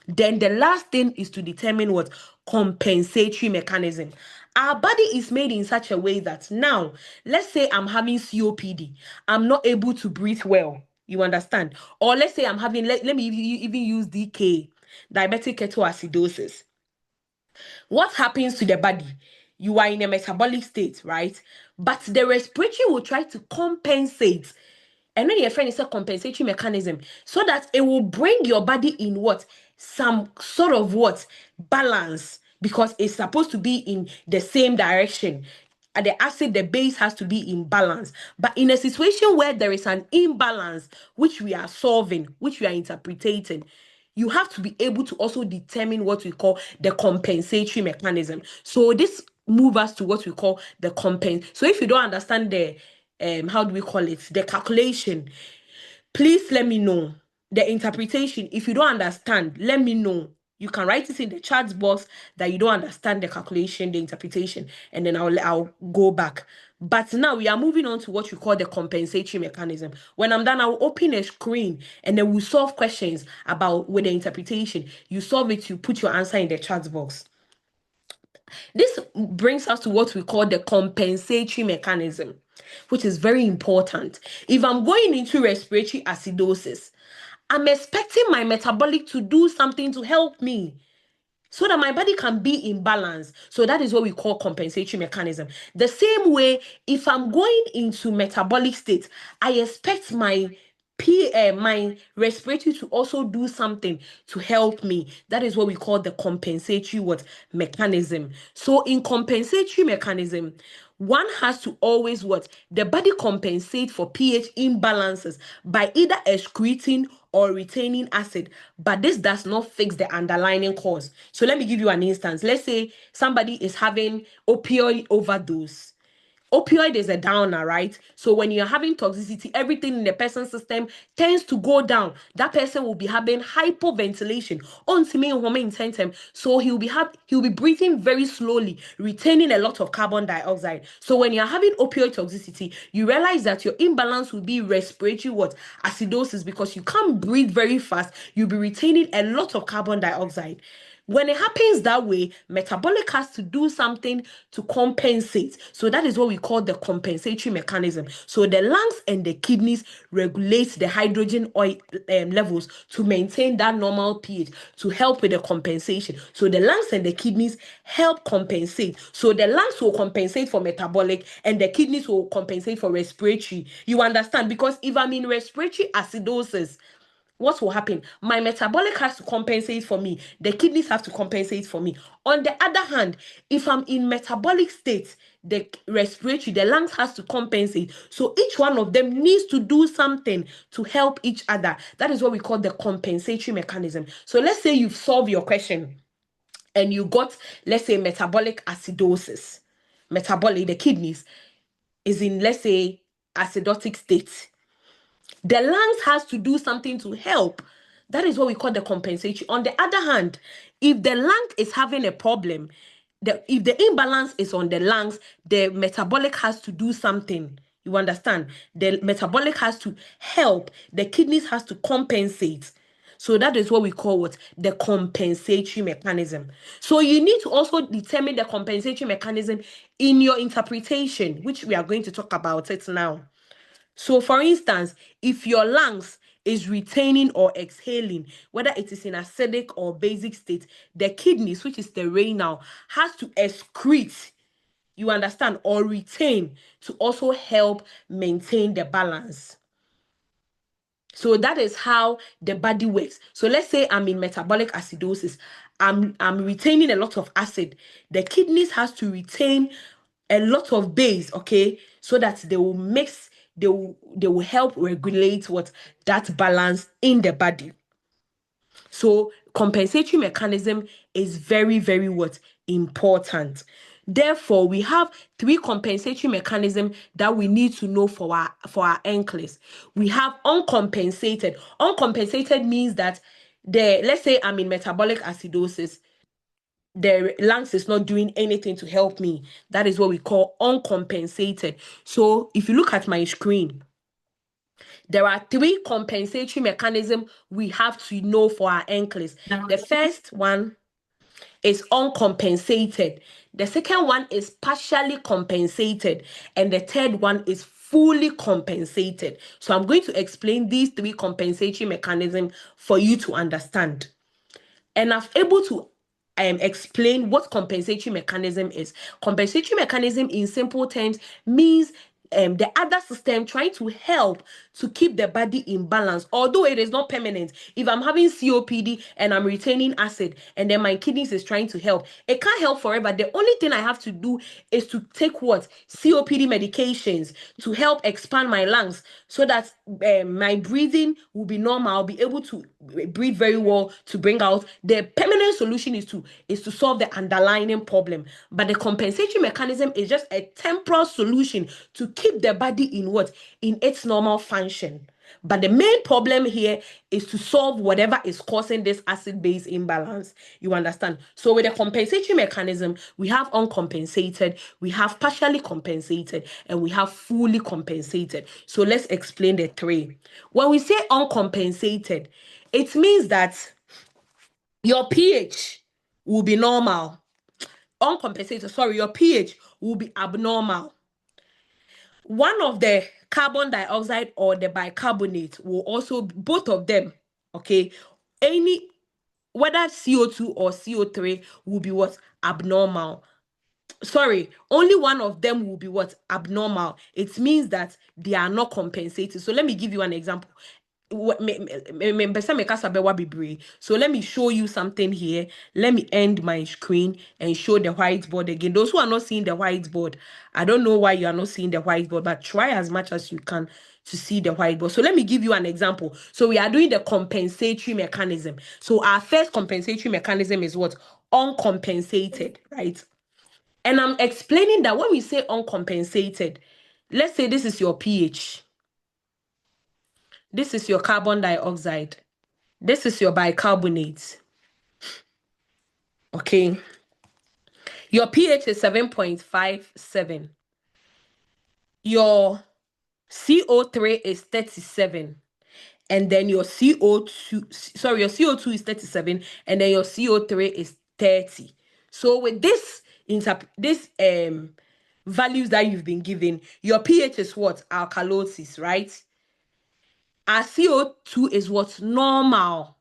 Then the last thing is to determine what? Compensatory mechanism. Our body is made in such a way that now, let's say I'm having COPD, I'm not able to breathe well. You understand? Or let's say I'm having, let me even use DK, diabetic ketoacidosis. What happens to the body? You are in a metabolic state, right? But the respiratory will try to compensate. And then your friend is a compensatory mechanism so that it will bring your body in what? Some sort of what? Balance, because it's supposed to be in the same direction. And the acid, the base has to be in balance. But in a situation where there is an imbalance, which we are solving, which we are interpreting, you have to be able to also determine what we call the compensatory mechanism. So this moves us to what we call the So if you don't understand the how do we call it, the calculation, please let me know. The interpretation, if you don't understand, let me know. You can write it in the chat box that you don't understand the calculation, the interpretation, and then I'll go back. But now we are moving on to what we call the compensatory mechanism. When I'm done, I'll open a screen and then we'll solve questions about with the interpretation. You solve it, you put your answer in the chat box. This brings us to what we call the compensatory mechanism, which is very important. If I'm going into respiratory acidosis, I'm expecting my metabolic to do something to help me so that my body can be in balance. So that is what we call compensatory mechanism. The same way, if I'm going into metabolic state, I expect my my respiratory to also do something to help me. That is what we call the compensatory mechanism. So in compensatory mechanism, one has to always the body compensate for pH imbalances by either excreting or retaining acid, but this does not fix the underlying cause. So let me give you an instance. Let's say somebody is having opioid overdose. Opioid is a downer, right? So when you're having toxicity, everything in the person's system tends to go down. That person will be having hypoventilation. So he'll be breathing very slowly, retaining a lot of carbon dioxide. So when you're having opioid toxicity, you realize that your imbalance will be respiratory acidosis, because you can't breathe very fast. You'll be retaining a lot of carbon dioxide. When it happens that way, metabolic has to do something to compensate. So that is what we call the compensatory mechanism. So the lungs and the kidneys regulate the hydrogen oil levels to maintain that normal pH, to help with the compensation. So the lungs and the kidneys help compensate. So the lungs will compensate for metabolic and the kidneys will compensate for respiratory. You understand? Because if I'm in respiratory acidosis, what will happen? My metabolic has to compensate for me. The kidneys have to compensate for me. On the other hand, if I'm in metabolic state, the respiratory, the lungs has to compensate. So each one of them needs to do something to help each other. That is what we call the compensatory mechanism. So let's say you've solved your question and you got, let's say, metabolic acidosis. Metabolic, the kidneys is in, let's say, acidotic state. The lungs has to do something to help. That is what we call the compensatory. On the other hand, if the lung is having a problem, if the imbalance is on the lungs, the metabolic has to do something. You understand? The metabolic has to help. The kidneys has to compensate. So that is what we call the compensatory mechanism. So you need to also determine the compensatory mechanism in your interpretation, which we are going to talk about it now. So for instance, if your lungs is retaining or exhaling, whether it is in acidic or basic state, the kidneys, which is the renal, has to excrete, you understand, or retain to also help maintain the balance. So that is how the body works. So let's say I'm in metabolic acidosis. I'm retaining a lot of acid. The kidneys has to retain a lot of base, okay, so that they will mix, they will help regulate that balance in the body. So compensatory mechanism is very, very important. Therefore, we have 3 compensatory mechanisms that we need to know for our NCLEX. We have uncompensated. Uncompensated means that let's say I'm in metabolic acidosis, the lungs is not doing anything to help me. That is what we call uncompensated. So if you look at my screen, there are 3 compensatory mechanisms we have to know for our NCLEX. The first one is uncompensated. The second one is partially compensated. And the third one is fully compensated. So I'm going to explain these 3 compensatory mechanisms for you to understand. And I'm able to explain what compensatory mechanism is. Compensatory mechanism in simple terms means the other system trying to help to keep the body in balance, although it is not permanent. If I'm having COPD and I'm retaining acid and then my kidneys is trying to help, it can't help forever. The only thing I have to do is to take what? COPD medications to help expand my lungs so that my breathing will be normal. I'll be able to breathe very well to bring out. The permanent solution is to solve the underlying problem. But the compensatory mechanism is just a temporal solution to keep the body in what? In its normal function. But the main problem here is to solve whatever is causing this acid-base imbalance. You understand? So with the compensatory mechanism, we have uncompensated, we have partially compensated, and we have fully compensated. So let's explain the 3. When we say uncompensated, it means that your pH will be normal. Uncompensated, sorry, your pH will be abnormal. One of the carbon dioxide or the bicarbonate will also, both of them, okay, whether CO2 or CO3 will be what? Abnormal. Sorry, only one of them will be what? Abnormal. It means that they are not compensated. So let me give you an example. So let me show you something here. Let me end my screen and show the whiteboard again. Those who are not seeing the whiteboard, I don't know why you are not seeing the whiteboard, but try as much as you can to see the whiteboard. So let me give you an example. So we are doing the compensatory mechanism. So our first compensatory mechanism is what? Uncompensated, right? And I'm explaining that when we say uncompensated, let's say this is your pH. This is your carbon dioxide. This is your bicarbonate. Okay. Your pH is 7.57. Your CO3 is 37. And then your CO2 is 37. And then your CO3 is 30. So with this values that you've been given, your pH is what? Alkalosis, right? Our CO2 is what's normal.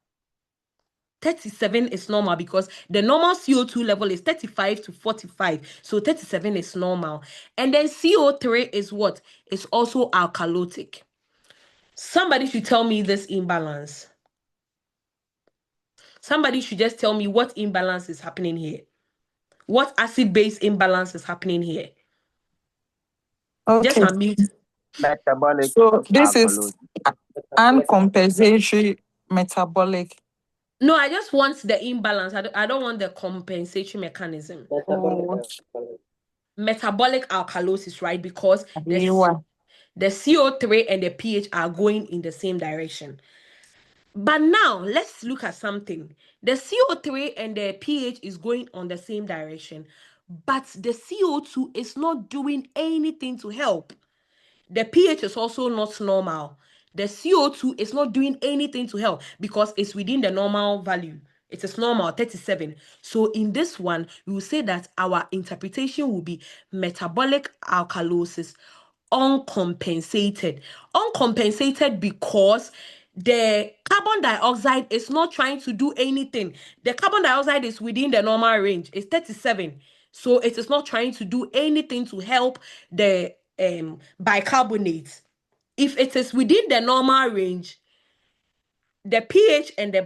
37 is normal because the normal CO2 level is 35 to 45. So 37 is normal. And then CO3 is what? It's also alkalotic. Somebody should tell me this imbalance. Somebody should just tell me what imbalance is happening here. What acid-base imbalance is happening here? Okay. Just unmute. Metabolic. So this alkalosis. is uncompensatory metabolic. No, I just want the imbalance. I don't want the compensatory mechanism. Metabolic alkalosis, right? Because the CO3 and the pH are going in the same direction. But now let's look at something. The CO3 and the pH is going on the same direction, but the CO2 is not doing anything to help. The pH is also not normal. The CO2 is not doing anything to help because it's within the normal value. It is normal, 37. So in this one, we will say that our interpretation will be metabolic alkalosis, uncompensated. Uncompensated because the carbon dioxide is not trying to do anything. The carbon dioxide is within the normal range. It's 37. So it is not trying to do anything to help the bicarbonate. If it is within the normal range, the pH and the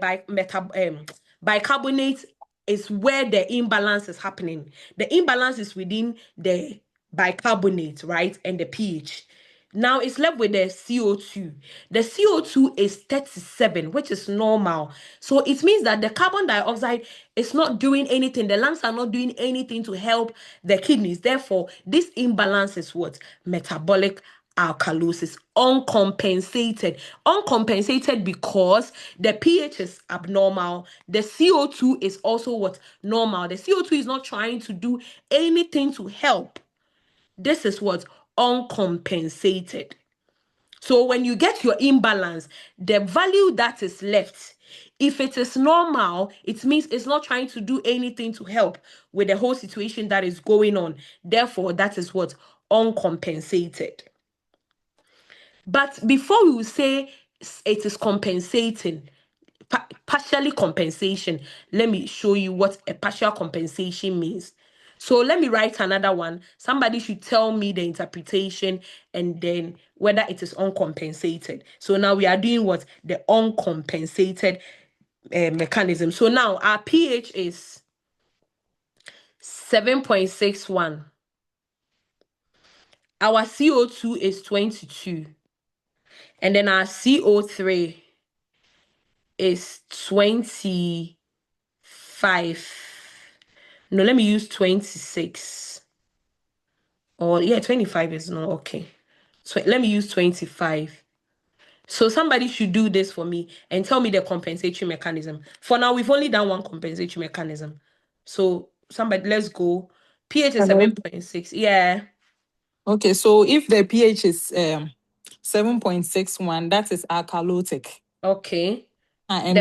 bicarbonate is where the imbalance is happening. The imbalance is within the bicarbonate, right? And the pH. Now it's left with the CO2. The CO2 is 37, which is normal. So it means that the carbon dioxide is not doing anything. The lungs are not doing anything to help the kidneys. Therefore, this imbalance is what? Metabolic alkalosis, uncompensated. Uncompensated because the pH is abnormal. The CO2 is also what? Normal. The CO2 is not trying to do anything to help. This is what? Uncompensated. So when you get your imbalance, the value that is left, if it is normal, it means it's not trying to do anything to help with the whole situation that is going on. Therefore, that is what? Uncompensated. But before we will say it is compensating, partially compensation, let me show you what a partial compensation means. So let me write another one. Somebody should tell me the interpretation and then whether it is uncompensated. So now we are doing what? The uncompensated mechanism. So now our pH is 7.61. Our CO2 is 22. And then our CO3 is 25. No, let me use 26. Or yeah, 25 is not okay. So let me use 25. So somebody should do this for me and tell me the compensatory mechanism. For now, we've only done one compensatory mechanism. So somebody, let's go. pH is 7.6. Yeah. Okay, so if the pH is 7.61, that is alkalotic. Okay. And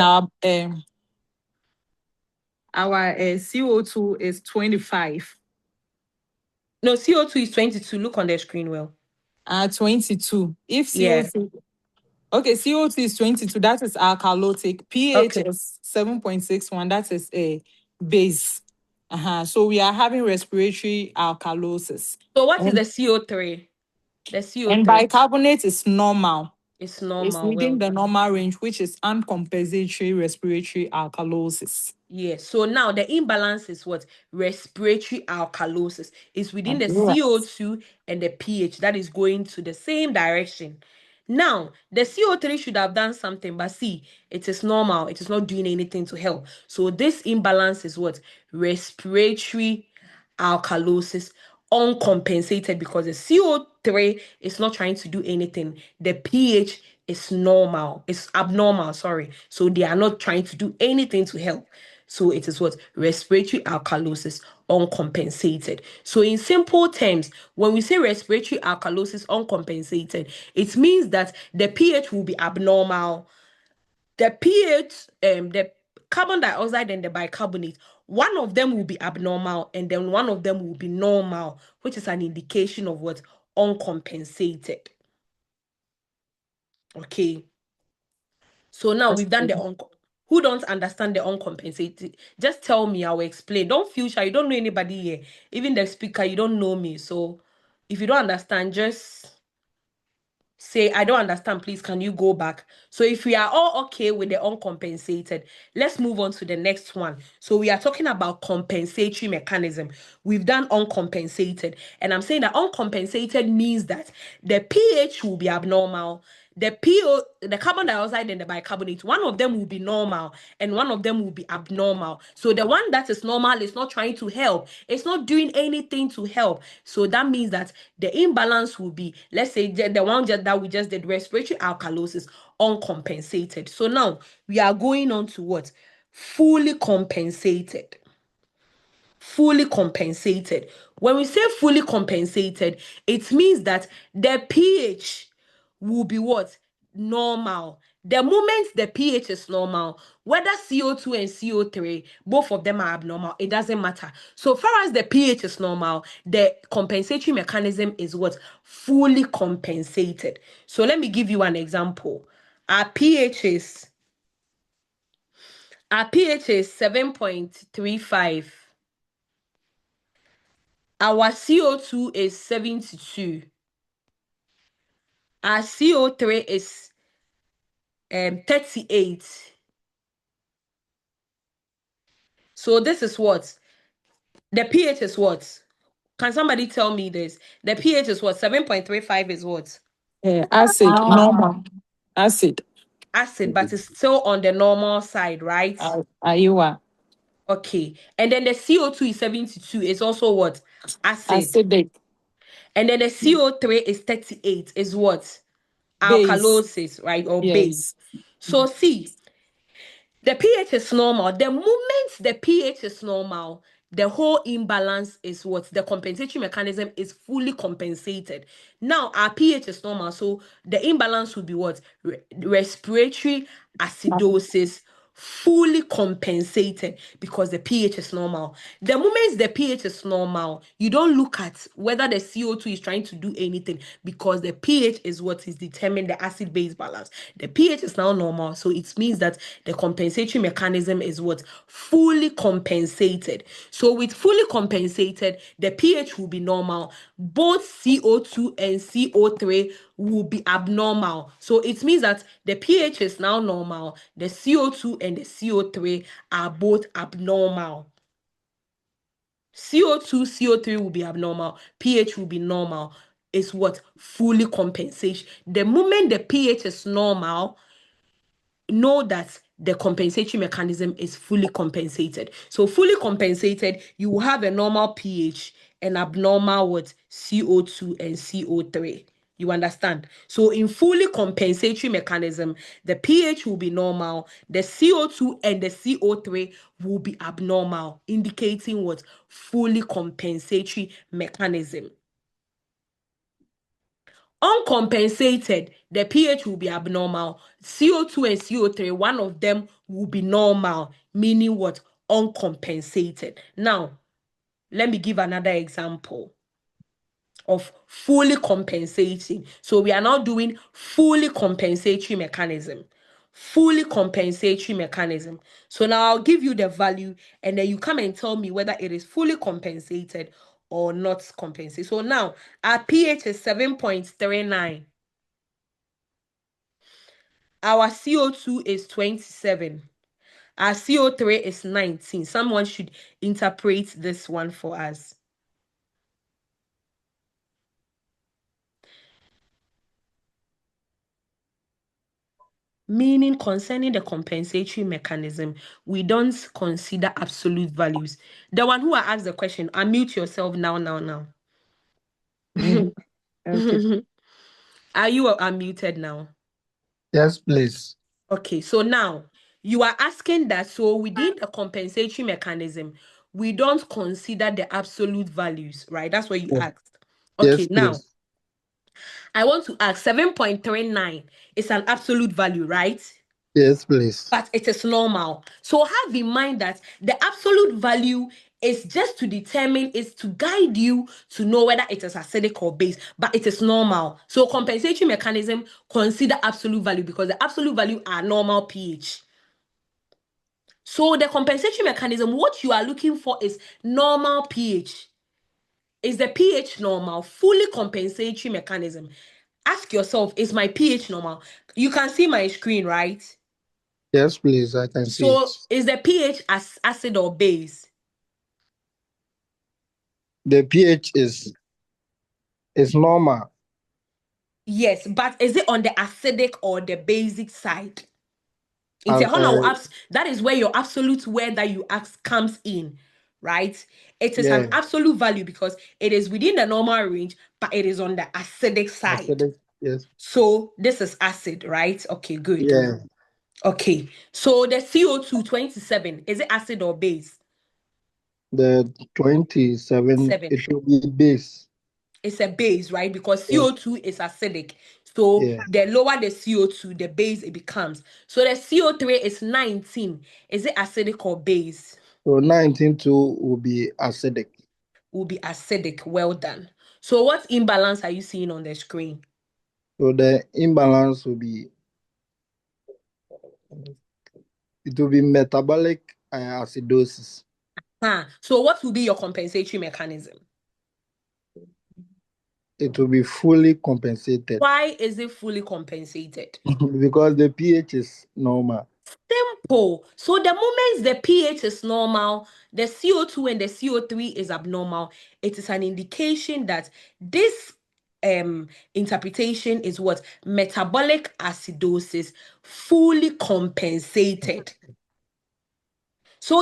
our CO2 is 25. No, CO2 is 22. Look on the screen well. 22. If Yeah. CO2, okay, CO2 is 22, that is alkalotic. pH Okay. is 7.61, that is a base. So we are having respiratory alkalosis. So what is the CO3? The CO3 And bicarbonate is normal. is It's normal. within Well, the normal range, which is uncompensatory respiratory alkalosis. yeah. So now the imbalance is what? Respiratory alkalosis is within the Yes. CO2 and the pH that is going to the same direction. Now, the CO3 should have done something, but see, it is normal. It is not doing anything to help. So this imbalance is what? Respiratory alkalosis, uncompensated, because the CO3 is not trying to do anything. The pH is normal. It's abnormal, sorry. So they are not trying to do anything to help. So it is what? Respiratory alkalosis, uncompensated. So in simple terms, when we say respiratory alkalosis uncompensated, it means that the pH will be abnormal. The pH, the carbon dioxide and the bicarbonate, one of them will be abnormal and then one of them will be normal, which is an indication of what? Uncompensated. Okay. So now we've done the who don't understand the uncompensated, just tell me, I will explain. Don't feel shy. You don't know anybody here. Even the speaker, you don't know me. So if you don't understand, just say, I don't understand, please, can you go back? So if we are all okay with the uncompensated, let's move on to the next one. So we are talking about compensatory mechanism. We've done uncompensated. And I'm saying that uncompensated means that the pH will be abnormal. The carbon dioxide and the bicarbonate, one of them will be normal and one of them will be abnormal. So the one that is normal is not trying to help. It's not doing anything to help. So that means that the imbalance will be, let's say, the one that we just did, respiratory alkalosis, uncompensated. So now we are going on to what? Fully compensated. Fully compensated. When we say fully compensated, it means that the pH will be what? Normal. The moment the pH is normal, whether CO2 and CO3, both of them are abnormal, it doesn't matter. So far as the pH is normal, the compensatory mechanism is what? Fully compensated. So let me give you an example. Our pH is 7.35. Our CO2 is 72. Our CO3 is 38. So this is what? The pH is what? Can somebody tell me this? The pH is what? 7.35 is what? Acid, normal. Acid. Acid, but it's still on the normal side, right? Iowa. Okay. And then the CO2 is 72. It's also what? Acid. Acidic. And then the CO3 is 38. Is what? Base. Alkalosis, right? Or Yes. base. So see, the pH is normal. The moment the pH is normal, the whole imbalance is what? The compensatory mechanism is fully compensated. Now, our pH is normal, so the imbalance would be what? Respiratory acidosis, fully compensated because the pH is normal. The moment the pH is normal, you don't look at whether the CO2 is trying to do anything because the pH is what is determining the acid-base balance. The pH is now normal, so it means that the compensatory mechanism is what? Fully compensated. So with fully compensated, the pH will be normal. Both CO2 and CO3 will be abnormal. So it means that the pH is now normal. The CO2 and the CO3 are both abnormal. CO2, CO3 will be abnormal. pH will be normal. It's what? Fully compensation. The moment the pH is normal, know that the compensatory mechanism is fully compensated. So fully compensated, you will have a normal pH and abnormal what? CO2 and CO3. You understand? So in fully compensatory mechanism, the pH will be normal, the CO2 and the CO3 will be abnormal, indicating what? Fully compensatory mechanism. Uncompensated, the pH will be abnormal. CO2 and CO3, one of them will be normal, meaning what? Uncompensated. Now, let me give another example of fully compensating. So we are now doing fully compensatory mechanism. Fully compensatory mechanism. So now I'll give you the value and then you come and tell me whether it is fully compensated or not compensated. So now our pH is 7.39. Our CO2 is 27. Our CO3 is 19. Someone should interpret this one for us. Meaning, concerning the compensatory mechanism, we don't consider absolute values. The one who asked the question, unmute yourself now. Okay. Are you unmuted now? Yes, please. Okay, so now you are asking that, so within the compensatory mechanism, we don't consider the absolute values, right? That's what you asked. Okay, Yes, now please. I want to ask 7.39 is an absolute value, right? Yes, please. But it is normal. So have in mind that the absolute value is just to determine, is to guide you to know whether it is acidic or base, but it is normal. So compensatory mechanism consider absolute value because the absolute value are normal pH. So the compensatory mechanism, what you are looking for is normal pH. Is the pH normal? Fully compensatory mechanism. Ask yourself, is my pH normal? You can see my screen, right? Yes, please. I can see it. So is the pH as acid or base? The pH is normal. Yes, but is it on the acidic or the basic side? Uh, That is where your absolute word that you ask comes in, right? It is yeah, an absolute value because it is within the normal range, but it is on the acidic side. acidic. Yes. So this is acid, right? Okay, good. Yeah. Okay, so the CO2 27, is it acid or base? The 27, 7. it will be base. It's a base, right? Because Yes. CO2 is acidic. So Yeah. the lower the CO2, the base it becomes. So the CO3 is 19. Is it acidic or base? So 19.2 will be acidic. Will be acidic. Well done. So what imbalance are you seeing on the screen? So the imbalance will be, it will be metabolic acidosis. So what will be your compensatory mechanism? It will be fully compensated Why is it fully compensated? because the pH is normal. Simple. So the moment the pH is normal, the CO2 and the CO3 is abnormal, it is an indication that this interpretation is what? Metabolic acidosis fully compensated. So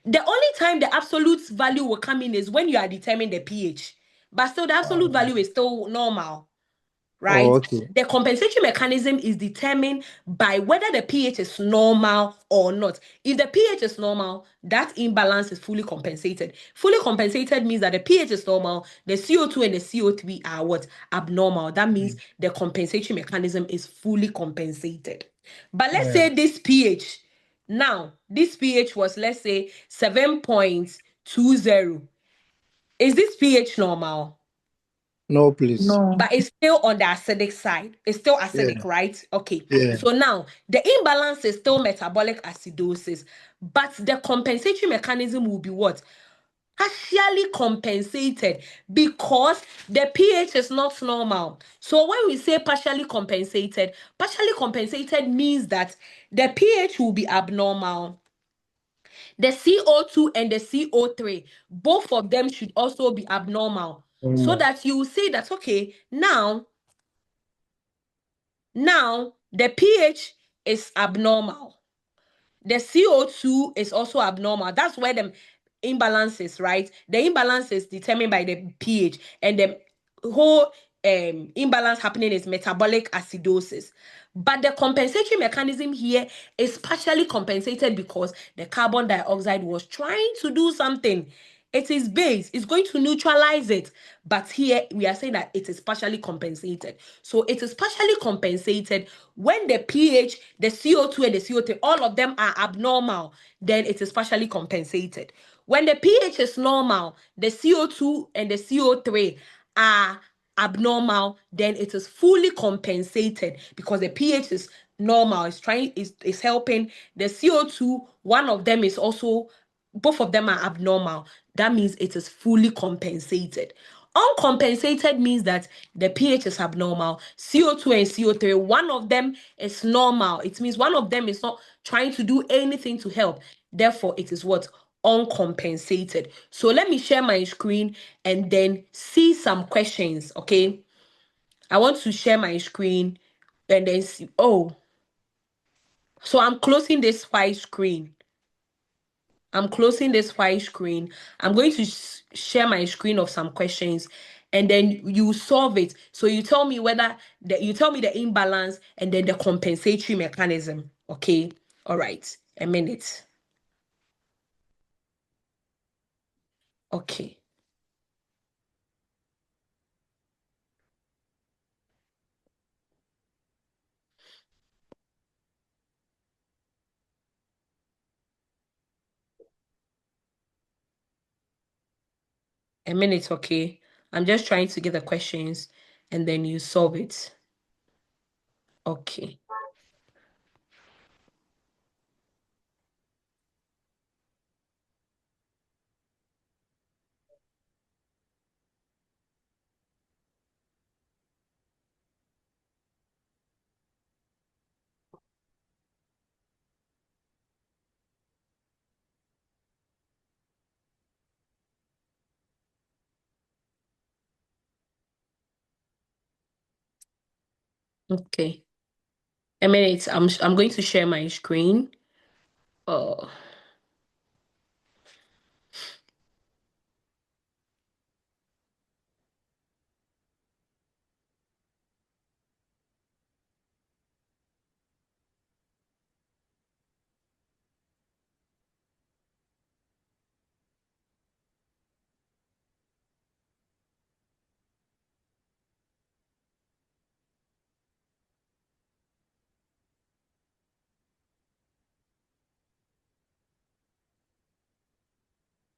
the only time the absolute value will come in is when you are determining the pH. But still, the absolute value is still normal, right? Oh, okay. The compensation mechanism is determined by whether the pH is normal or not. If the pH is normal, that imbalance is fully compensated. Fully compensated means that the pH is normal, the CO2 and the CO3 are what? Abnormal. That means the compensation mechanism is fully compensated. But let's say this pH, now, this pH was, let's say, 7.20. Is this pH normal? No, please. No. But it's still on the acidic side. It's still acidic, Yeah. right? Okay. Yeah. So now, the imbalance is still metabolic acidosis, but the compensatory mechanism will be what? Partially compensated because the pH is not normal. So when we say partially compensated means that the pH will be abnormal. The CO2 and the CO3, both of them should also be abnormal. So that you will say that, okay, now the pH is abnormal. The CO2 is also abnormal. That's where the imbalance is, right? The imbalance is determined by the pH, and the whole imbalance happening is metabolic acidosis. But the compensatory mechanism here is partially compensated because the carbon dioxide was trying to do something. It is base, it's going to neutralize it. But here we are saying that it is partially compensated. So it is partially compensated when the pH, the CO2 and the CO3, all of them are abnormal, then it is partially compensated. When the pH is normal, the CO2 and the CO3 are abnormal, then it is fully compensated because the pH is normal, is helping. The CO2, one of them is also, both of them are abnormal. That means it is fully compensated. Uncompensated means that the pH is abnormal. CO2 and CO3, one of them is normal. It means one of them is not trying to do anything to help. Therefore, it is what? Uncompensated. So let me share my screen and then see some questions, okay? I want to share my screen and then see. Oh, so I'm closing this white screen. I'm closing this white screen. I'm going to share my screen of some questions and then you solve it. So you tell me you tell me the imbalance and then the compensatory mechanism. Okay. All right. A minute. Okay. A minute. Okay. I'm just trying to get the questions and then you solve it. Okay. Okay. A minute. I'm going to share my screen. Oh.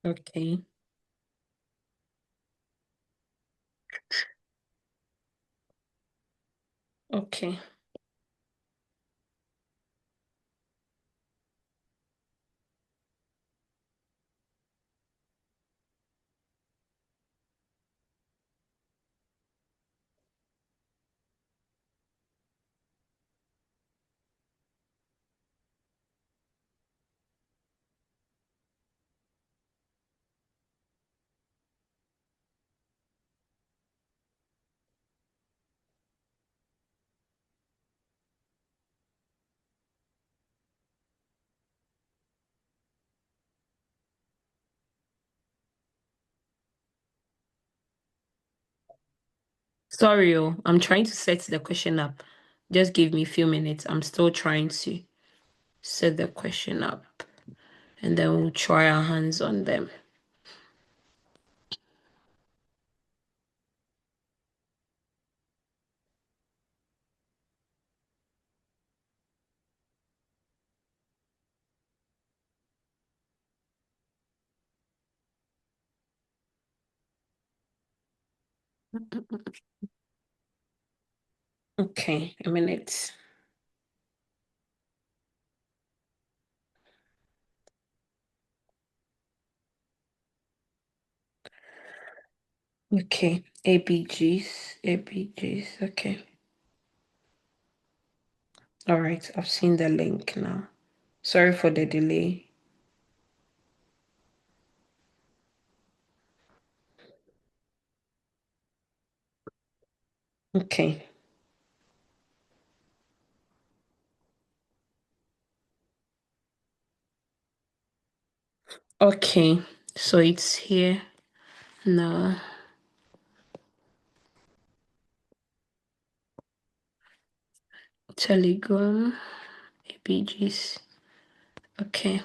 Okay. Okay. Sorry, I'm trying to set the question up. Just give me a few minutes. I'm still trying to set the question up. And then we'll try our hands on them. Okay, a minute. Okay, ABGs, okay. All right, I've seen the link now. Sorry for the delay. Okay. Okay, so it's here now. Telegram, ABGs. Okay.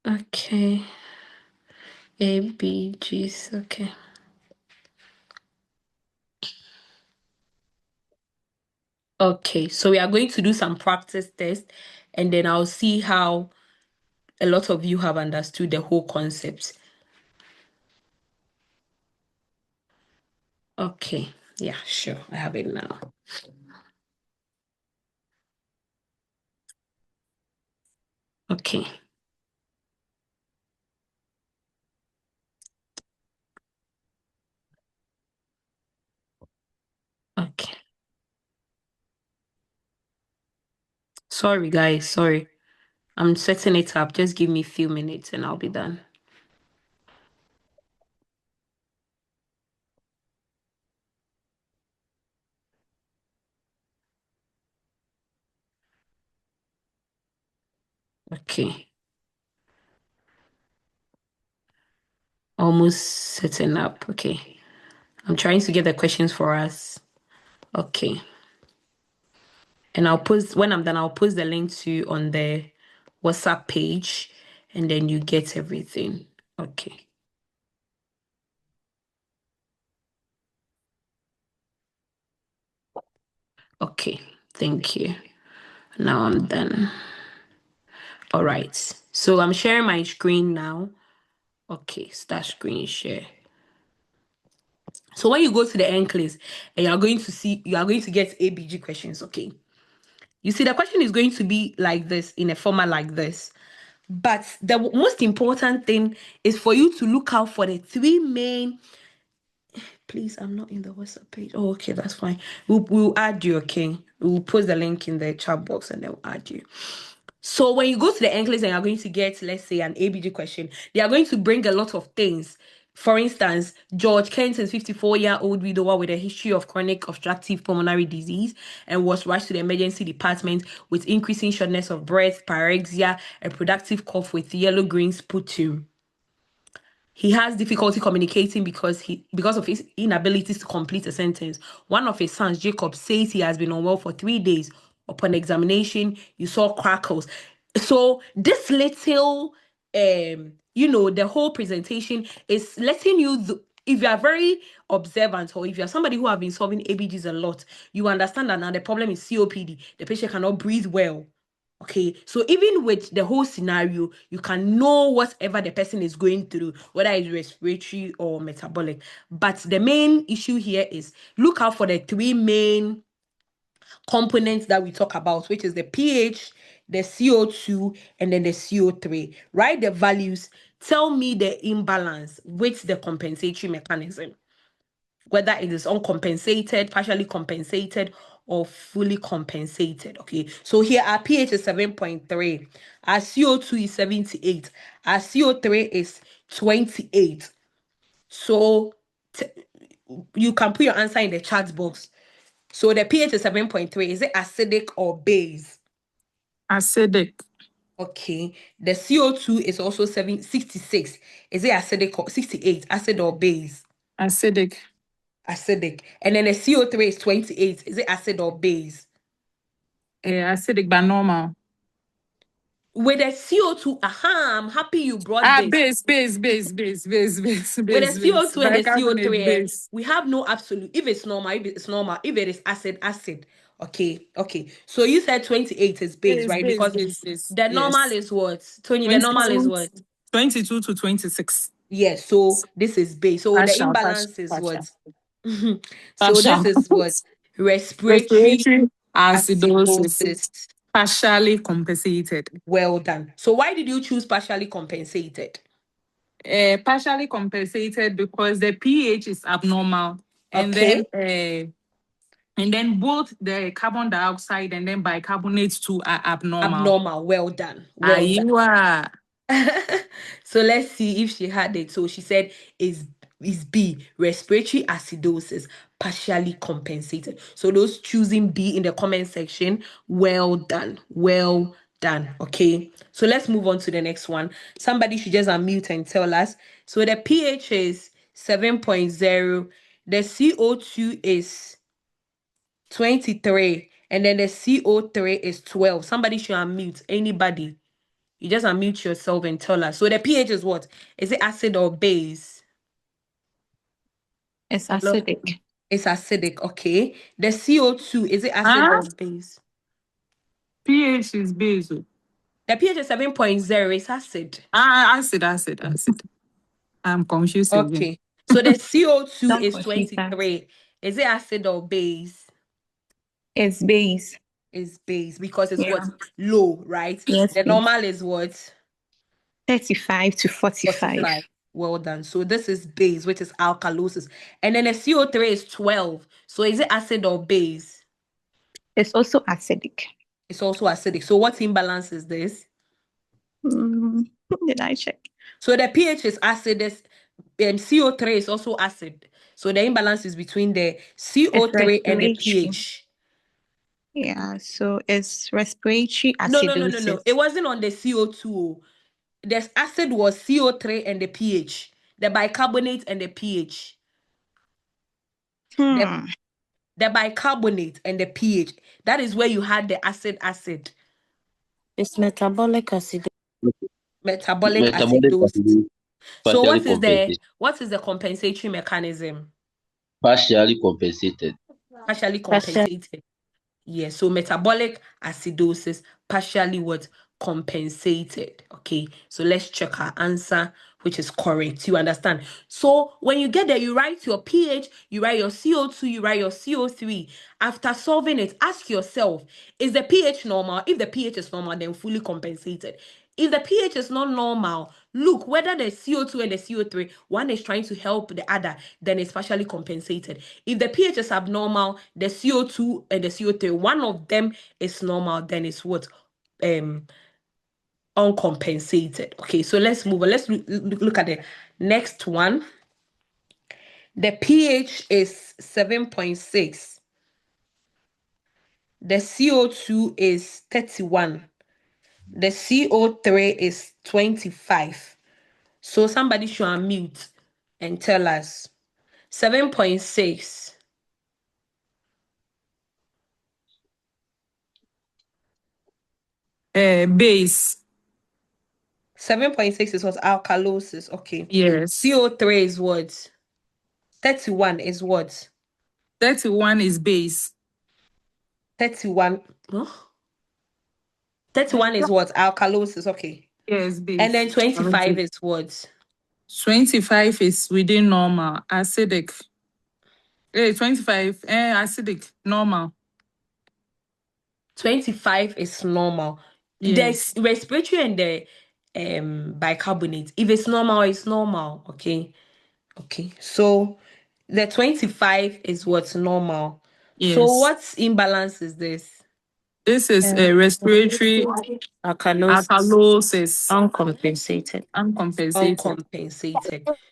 Okay. ABGs, okay. Okay, so we are going to do some practice tests, and then I'll see how a lot of you have understood the whole concept. Okay, yeah, sure. I have it now. Okay. Okay. Sorry, guys. Sorry. I'm setting it up. Just give me a few minutes and I'll be done. Okay. Almost setting up. Okay. I'm trying to get the questions for us. Okay. And I'll post, when I'm done, I'll post the link to on the WhatsApp page, and then you get everything. Okay. Okay. Thank you. Now I'm done. All right. So I'm sharing my screen now. Okay. Start screen share. So when you go to the NCLEX and you are going to get ABG questions, okay? You see, the question is going to be like this, in a format like this. But the most important thing is for you to look out for the three main... Please, I'm not in the WhatsApp page. Oh, okay, that's fine. We'll add you, okay? We'll post the link in the chat box and then we'll add you. So when you go to the NCLEX and you're going to get, let's say, an ABG question, they are going to bring a lot of things. For instance, George Kenton's 54-year-old widower with a history of chronic obstructive pulmonary disease and was rushed to the emergency department with increasing shortness of breath, pyrexia, a productive cough with yellow-green sputum. He has difficulty communicating because of his inabilities to complete a sentence. One of his sons, Jacob, says he has been unwell for 3 days. Upon examination, you saw crackles. So this little, the whole presentation is letting you, if you are very observant or if you're somebody who have been solving ABGs a lot, you understand that now the problem is COPD. The patient cannot breathe well. Okay, so even with the whole scenario, you can know whatever the person is going through, whether it's respiratory or metabolic. But the main issue here is look out for the three main components that we talk about, which is the pH, the CO2, and then the CO3. Write the values. Tell me the imbalance with the compensatory mechanism, whether it is uncompensated, partially compensated, or fully compensated. Okay, so here our pH is 7.3, our CO2 is 78, our CO3 is 28. So you can put your answer in the chat box. So the pH is 7.3. Is it acidic or base? Acidic. Okay. The CO2 is also 66. Is it acidic or 68? Acid or base? Acidic. Acidic. And then the CO3 is 28. Is it acid or base? Acidic but normal. With the CO2, I'm happy you brought this. Base. With the CO2 and the CO3, base. we have no absolute. If it's normal, If it is acid. Okay. So you said 28 is base, right? Because base. the normal is what? Tony, the normal is what? 22 to 26. Yes, so this is base. So the imbalance is what? So this is what? Respiratory acidosis. Partially compensated. Well done. So why did you choose partially compensated? Partially compensated because the pH is abnormal, and Okay. then both the carbon dioxide and then bicarbonate too are abnormal. Abnormal. Well done. So let's see if she had it. So she said is B, respiratory acidosis, partially compensated. So those choosing B in the comment section, well done. Okay, so let's move on to the next one. Somebody should just unmute and tell us. So the pH is 7.0, the CO2 is 23, and then the CO3 is 12. Somebody should unmute. Anybody? You just unmute yourself and tell us. So the pH is what? Is it acid or base? It's acidic. It's acidic, okay. The CO2, is it acid or base? pH is base. The pH is 7.0, it's acid. Acid. I'm confused. Okay. So the CO2 is 23. Is it acid or base? It's base. It's base because it's what? Low, right? Yes. The normal is what? 35 to 45. Well done. So this is base, which is alkalosis. And then the CO3 is 12. So is it acid or base? It's also acidic. It's also acidic. So what imbalance is this? Did I check? So the pH is acid, CO3 is also acid. So the imbalance is between the CO3 and the pH. Yeah, so it's respiratory acidosis. No. It wasn't on the CO2. The acid was CO3 and the pH. The bicarbonate and the pH. The bicarbonate and the pH. That is where you had the acid. It's metabolic acidosis. Metabolic acidosis. So what is the compensatory mechanism? Partially compensated. Partially compensated. Yes, so metabolic acidosis, partially what? Compensated. Okay, so let's check our answer, which is correct. You understand? So when you get there, you write your pH, you write your CO2, you write your CO3. After solving it, ask yourself, is the pH normal? If the pH is normal, then fully compensated. If the pH is not normal, look whether the CO2 and the CO3, one is trying to help the other, then it's partially compensated. If the pH is abnormal, the CO2 and the CO3, one of them is normal, then it's what? Uncompensated. Okay, so let's move on. Let's look at the next one. The pH is 7.6. The CO2 is 31. The CO3 is 25. So somebody should unmute and tell us. 7.6. Base. 7.6 is what? Alkalosis. Okay. Yes. CO3 is what? 31 is what? 31 is base. 31. Huh? 31 is what? Alkalosis. Okay. Yes, base. And then 25 is what? 25 is within normal. Acidic. 25 acidic. Normal. 25 is normal. Yes. The respiratory and the bicarbonate. If it's normal, it's normal. Okay. So the 25 is what's normal. Yes. So what imbalance is this? This is a respiratory alkalosis. Uncompensated.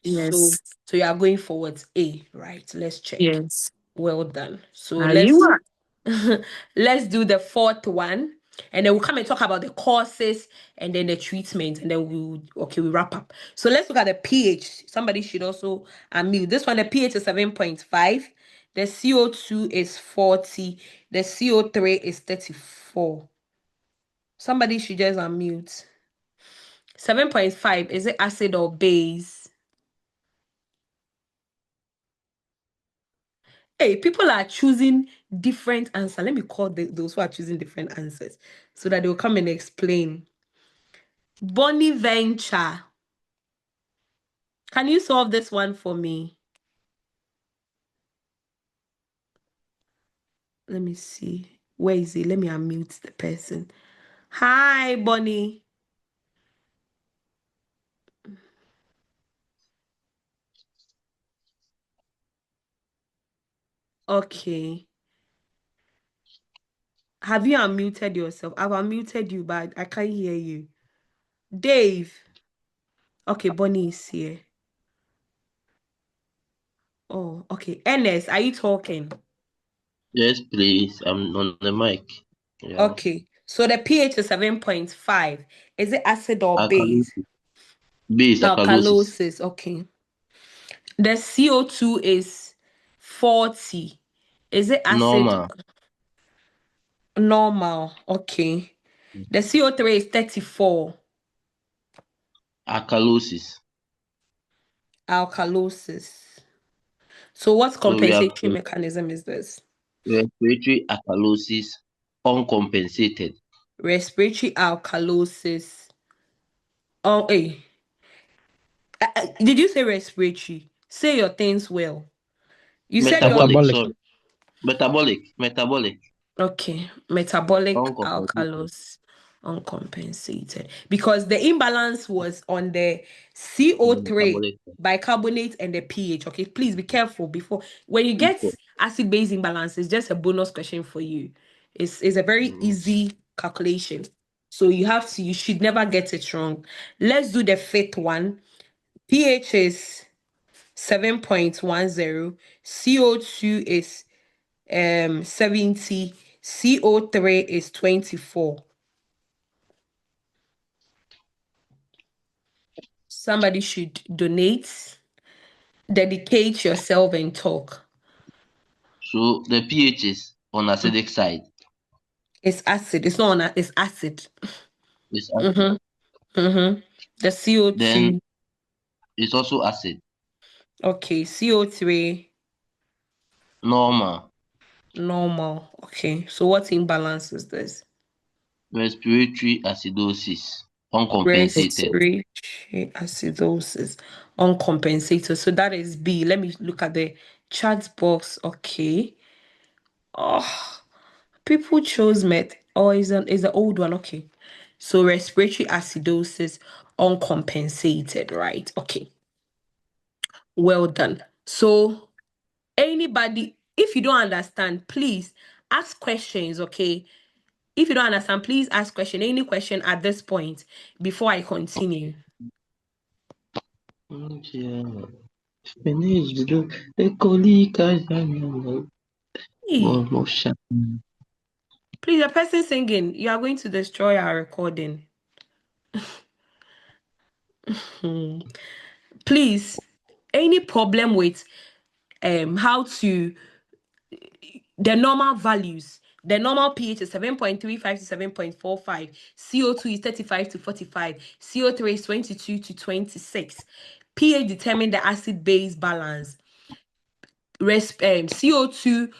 Yes. So you are going forward A, right? Let's check. Yes. Well done. So Let's let's do the fourth one. And then we'll come and talk about the causes and then the treatment, and then we'll wrap up. So let's look at the pH. Somebody should also unmute. This one, the pH is 7.5. The CO2 is 40. The CO3 is 34. Somebody should just unmute. 7.5, is it acid or base? Hey, people are choosing different answers. Let me call those who are choosing different answers so that they'll come and explain. Bonnie Venture. Can you solve this one for me? Let me see. Where is he? Let me unmute the person. Hi, Bonnie. Okay. Have you unmuted yourself? I've unmuted you, but I can't hear you. Dave. Okay, Bonnie is here. Oh, okay. Ernest, are you talking? Yes, please. I'm on the mic. Yeah. Okay. So the pH is 7.5. Is it acid or base? Alkalosis. Base, alkalosis. Alkalosis. Okay. The CO2 is 40. Is it acid? Normal. Normal. Okay. The CO3 is 34. Alkalosis. Alkalosis. So what So we have compensatory mechanism is this? respiratory alkalosis uncompensated. Respiratory alkalosis. Oh, hey. Did you say respiratory? Say your things well. You said your... Metabolic, Metabolic. sorry. Metabolic. Okay. Metabolic Uncompensated. alkalosis uncompensated. Because the imbalance was on the CO3 Metabolic. bicarbonate and the pH. Okay, please be careful before when you get acid base imbalance. It's just a bonus question for you. It's a very easy calculation. So you should never get it wrong. Let's do the fifth one. pH is 7.10. CO2 is 70. CO3 is 24. Somebody should donate, dedicate yourself and talk. So the pH is on acidic side. It's acid. It's not it's acid. It's acid. The CO2. Then it's also acid. Okay, CO3. Normal. Okay, so what imbalance is this? Respiratory acidosis uncompensated. Respiratory acidosis uncompensated. So that is B. Let me look at the chat box. Okay. Oh, people chose met. Oh, is the old one. Okay. So respiratory acidosis uncompensated, right? Okay. Well done. So anybody, if you don't understand, please ask questions, okay? If you don't understand, please ask question. Any question at this point before I continue. Hey, please, the person singing, you are going to destroy our recording. Please, any problem with how to the normal values? The normal pH is 7.35 to 7.45. CO2 is 35 to 45. CO3 is 22 to 26. pH determine the acid-base balance. CO2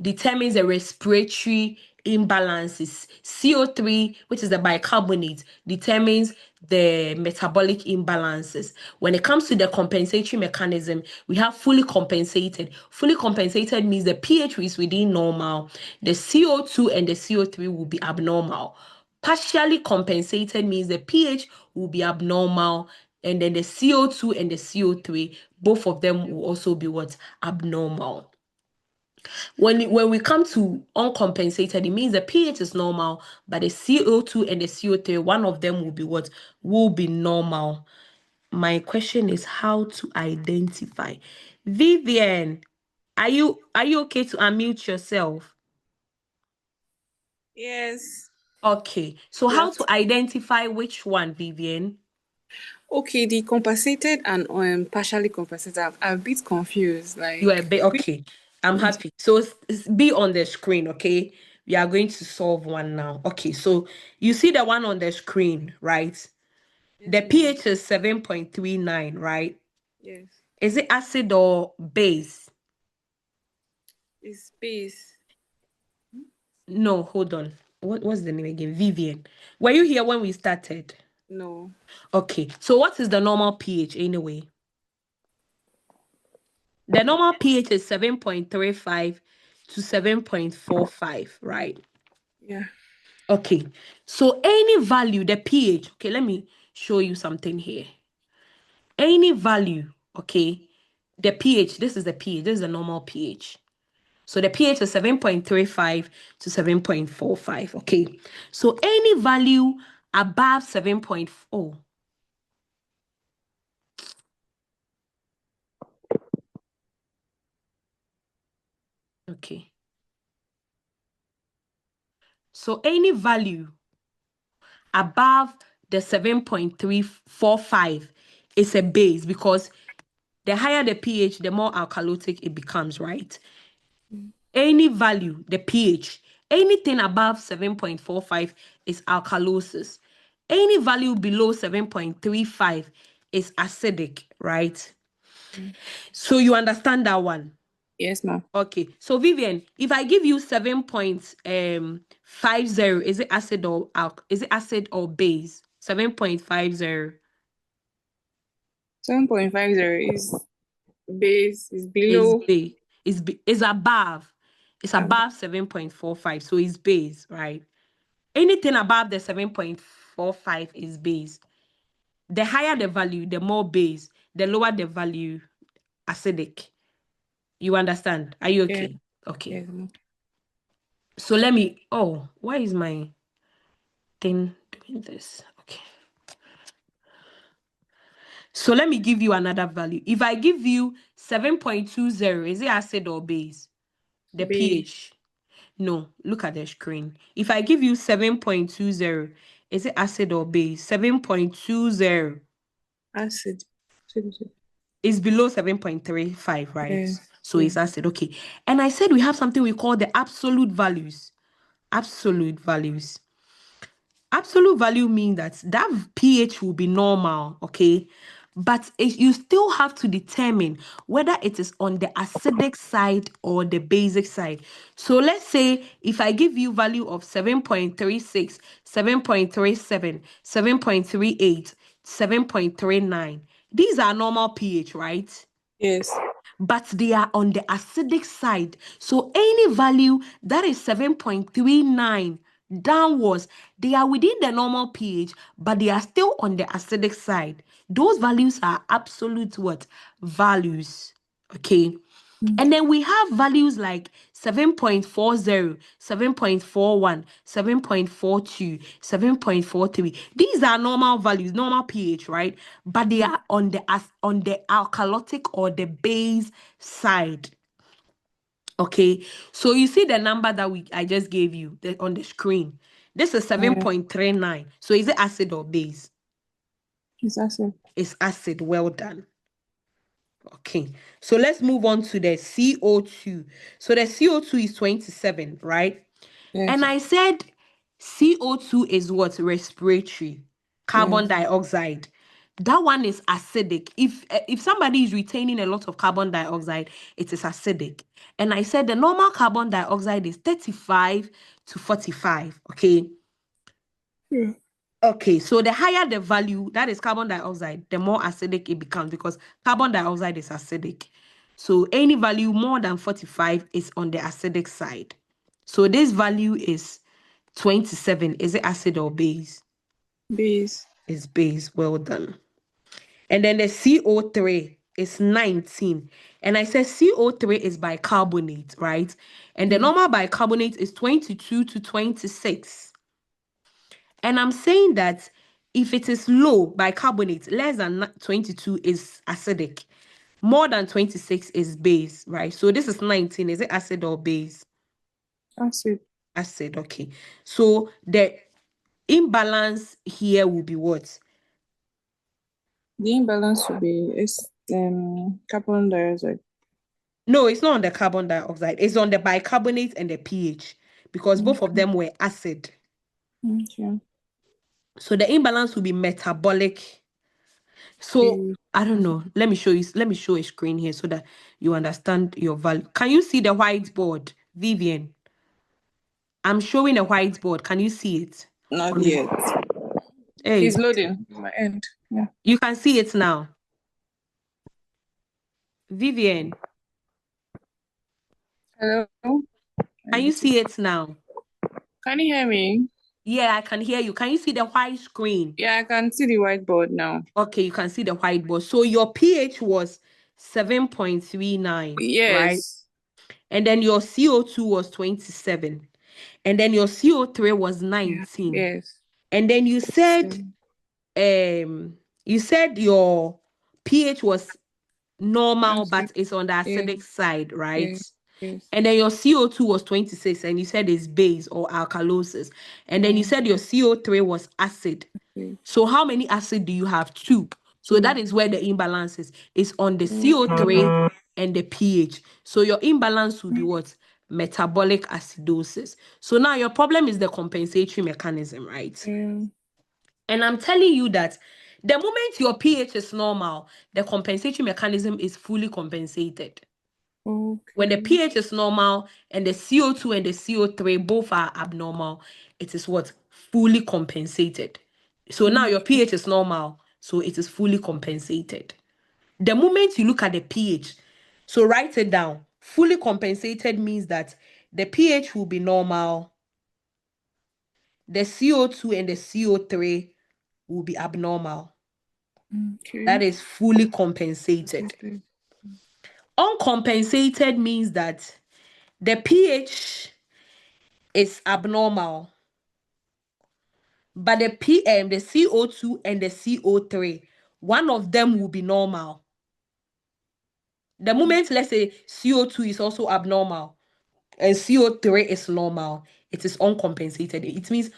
determines the respiratory imbalances. CO3, which is the bicarbonate, determines the metabolic imbalances. When it comes to the compensatory mechanism, we have fully compensated. Fully compensated means the pH is within normal. The CO2 and the CO3 will be abnormal. Partially compensated means the pH will be abnormal, and then the CO2 and the CO3, both of them will also be what? Abnormal. When we come to uncompensated, it means the pH is normal, but the CO2 and the CO3, one of them will be what? Will be normal. My question is how to identify. Vivian, are you okay to unmute yourself? Yes. Okay. So how to identify which one, Vivian? Okay, the compensated and partially compensated. I'm a bit confused. You are a bit okay. I'm happy. So be on the screen, okay? We are going to solve one now. Okay, so you see the one on the screen, right? Yes, The ma'am. pH is 7.39, right? Yes. Is it acid or base? It's base. No, hold on. What's the name again? Vivian. Were you here when we started? No. Okay. So what is the normal pH anyway? The normal pH is 7.35 to 7.45, right? Yeah. Okay. So any value, the pH, okay, let me show you something here. Any value, okay, the pH, this is the pH, this is the normal pH. So the pH is 7.35 to 7.45, okay? So any value above 7.4, okay. So any value above the 7.345 is a base, because the higher the pH, the more alkalotic it becomes, right? Any value, the pH, anything above 7.45 is alkalosis. Any value below 7.35 is acidic, right? So you understand that one? Yes, ma'am. Okay. So Vivian, if I give you 7.50, is it acid or base? 7.50. 7.50 is base, is below. Is above. It's above 7.45. So it's base, right? Anything above the 7.45 is base. The higher the value, the more base. The lower the value, acidic. You understand? Are you okay? Yeah. Okay. Yes, ma'am. So let me, why is my thing doing this? Okay. So let me give you another value. If I give you 7.20, is it acid or base? The Base. pH. No, look at the screen. If I give you 7.20, is it acid or base? 7.20 Acid. is below 7.35, right? Yes. So it's acid. Okay. And I said we have something we call the absolute values. Absolute values. Absolute value means that pH will be normal, okay? But you still have to determine whether it is on the acidic side or the basic side. So let's say if I give you value of 7.36, 7.37, 7.38, 7.39, these are normal pH, right? Yes. But they are on the acidic side. So any value that is 7.39 downwards, they are within the normal pH, but they are still on the acidic side. Those values are absolute what? Values. Okay. And then we have values like 7.40, 7.41, 7.42, 7.43. These are normal values, normal pH, right? But they are on the alkalotic or the base side. Okay. So you see the number that I just gave you on the screen. This is 7.39. So is it acid or base? It's acid. It's acid. Well done. Okay, so let's move on to the CO2. So the CO2 is 27, right? Yes. And I said CO2 is what? Respiratory. Carbon dioxide. That one is acidic. If somebody is retaining a lot of carbon dioxide, it is acidic. And I said the normal carbon dioxide is 35 to 45, okay? Yeah. Okay, so the higher the value, that is carbon dioxide, the more acidic it becomes, because carbon dioxide is acidic. So any value more than 45 is on the acidic side. So this value is 27. Is it acid or base? Base. It's base. Well done. And then the CO3 is 19. And I said CO3 is bicarbonate, right? And the normal bicarbonate is 22 to 26. And I'm saying that if it is low bicarbonate, less than 22 is acidic. More than 26 is base, right? So this is 19. Is it acid or base? Acid. acid. Okay. So the imbalance here will be what? The imbalance will be carbon dioxide. No, it's not on the carbon dioxide. It's on the bicarbonate and the pH because both of them were acid. Okay. So the imbalance will be metabolic. So I don't know. Let me show you. Let me show a screen here so that you understand your value. Can you see the whiteboard, Vivian? I'm showing a whiteboard. Can you see it? Not yet. Hey, It's loading on my end. Yeah. you can see it now. Vivian, Hello? can you see it now? Can you hear me? Yeah, I can hear you. Can you see the white screen? Yeah, I can see the whiteboard now. Okay, you can see the whiteboard. So your pH was 7.39, right? Yes. And then your CO2 was 27. And then your CO3 was 19. Yes. And then you said your pH was normal, but it's on the acidic side, right? Yes. Yes. And then your CO2 was 26, and you said it's base or alkalosis. And then you said your CO3 was acid. Okay. So how many acid do you have? 2. So that is where the imbalance is. It's on the CO3 and the pH. So your imbalance will be what? Metabolic acidosis. So now your problem is the compensatory mechanism, right? Yeah. And I'm telling you that the moment your pH is normal, the compensatory mechanism is fully compensated. Okay. When the pH is normal and the CO2 and the CO3 both are abnormal, it is what? Fully compensated. So now your pH is normal, so it is fully compensated. The moment you look at the pH, so write it down. Fully compensated means that the pH will be normal, the CO2 and the CO3 will be abnormal. Okay. That is fully compensated. Uncompensated means that the pH is abnormal, but the CO2 and the CO3, one of them will be normal. The moment, let's say, CO2 is also abnormal and CO3 is normal, it is uncompensated. It means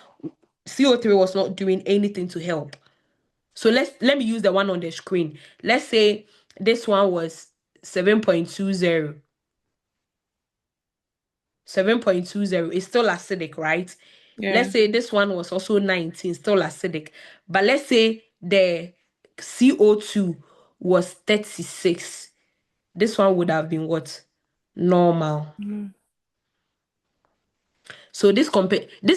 CO3 was not doing anything to help. So let me use the one on the screen. Let's say this one was 7.20. 7.20 is still acidic, right? Yeah. Let's say this one was also 19, still acidic. But let's say the CO2 was 36. This one would have been what? Normal. So this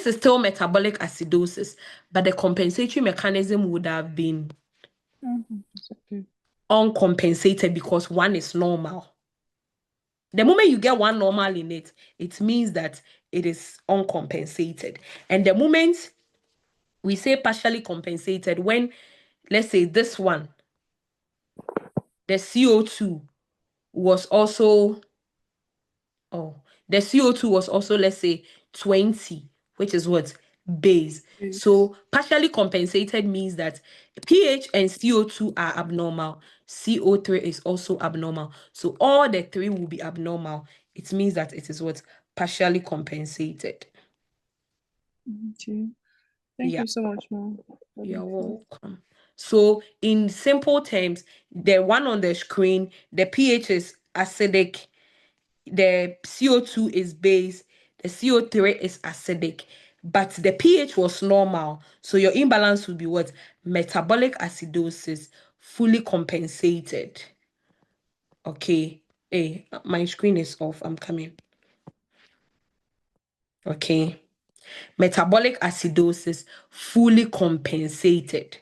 is still metabolic acidosis, but the compensatory mechanism would have been uncompensated because one is normal. The moment you get one normal in it, it means that it is uncompensated. And the moment we say partially compensated, when, let's say this one, the CO2 was also, let's say 20, which is what? Base. So partially compensated means that pH and CO2 are abnormal. CO3 is also abnormal. So all the three will be abnormal. It means that it is what? Partially compensated. Okay. Thank you so much, Mom. You're welcome. So in simple terms, the one on the screen, the pH is acidic, the CO2 is base, the CO3 is acidic, but the pH was normal. So your imbalance would be what? Metabolic acidosis, fully compensated. Okay. Hey, my screen is off. I'm coming. Okay. Metabolic acidosis, fully compensated.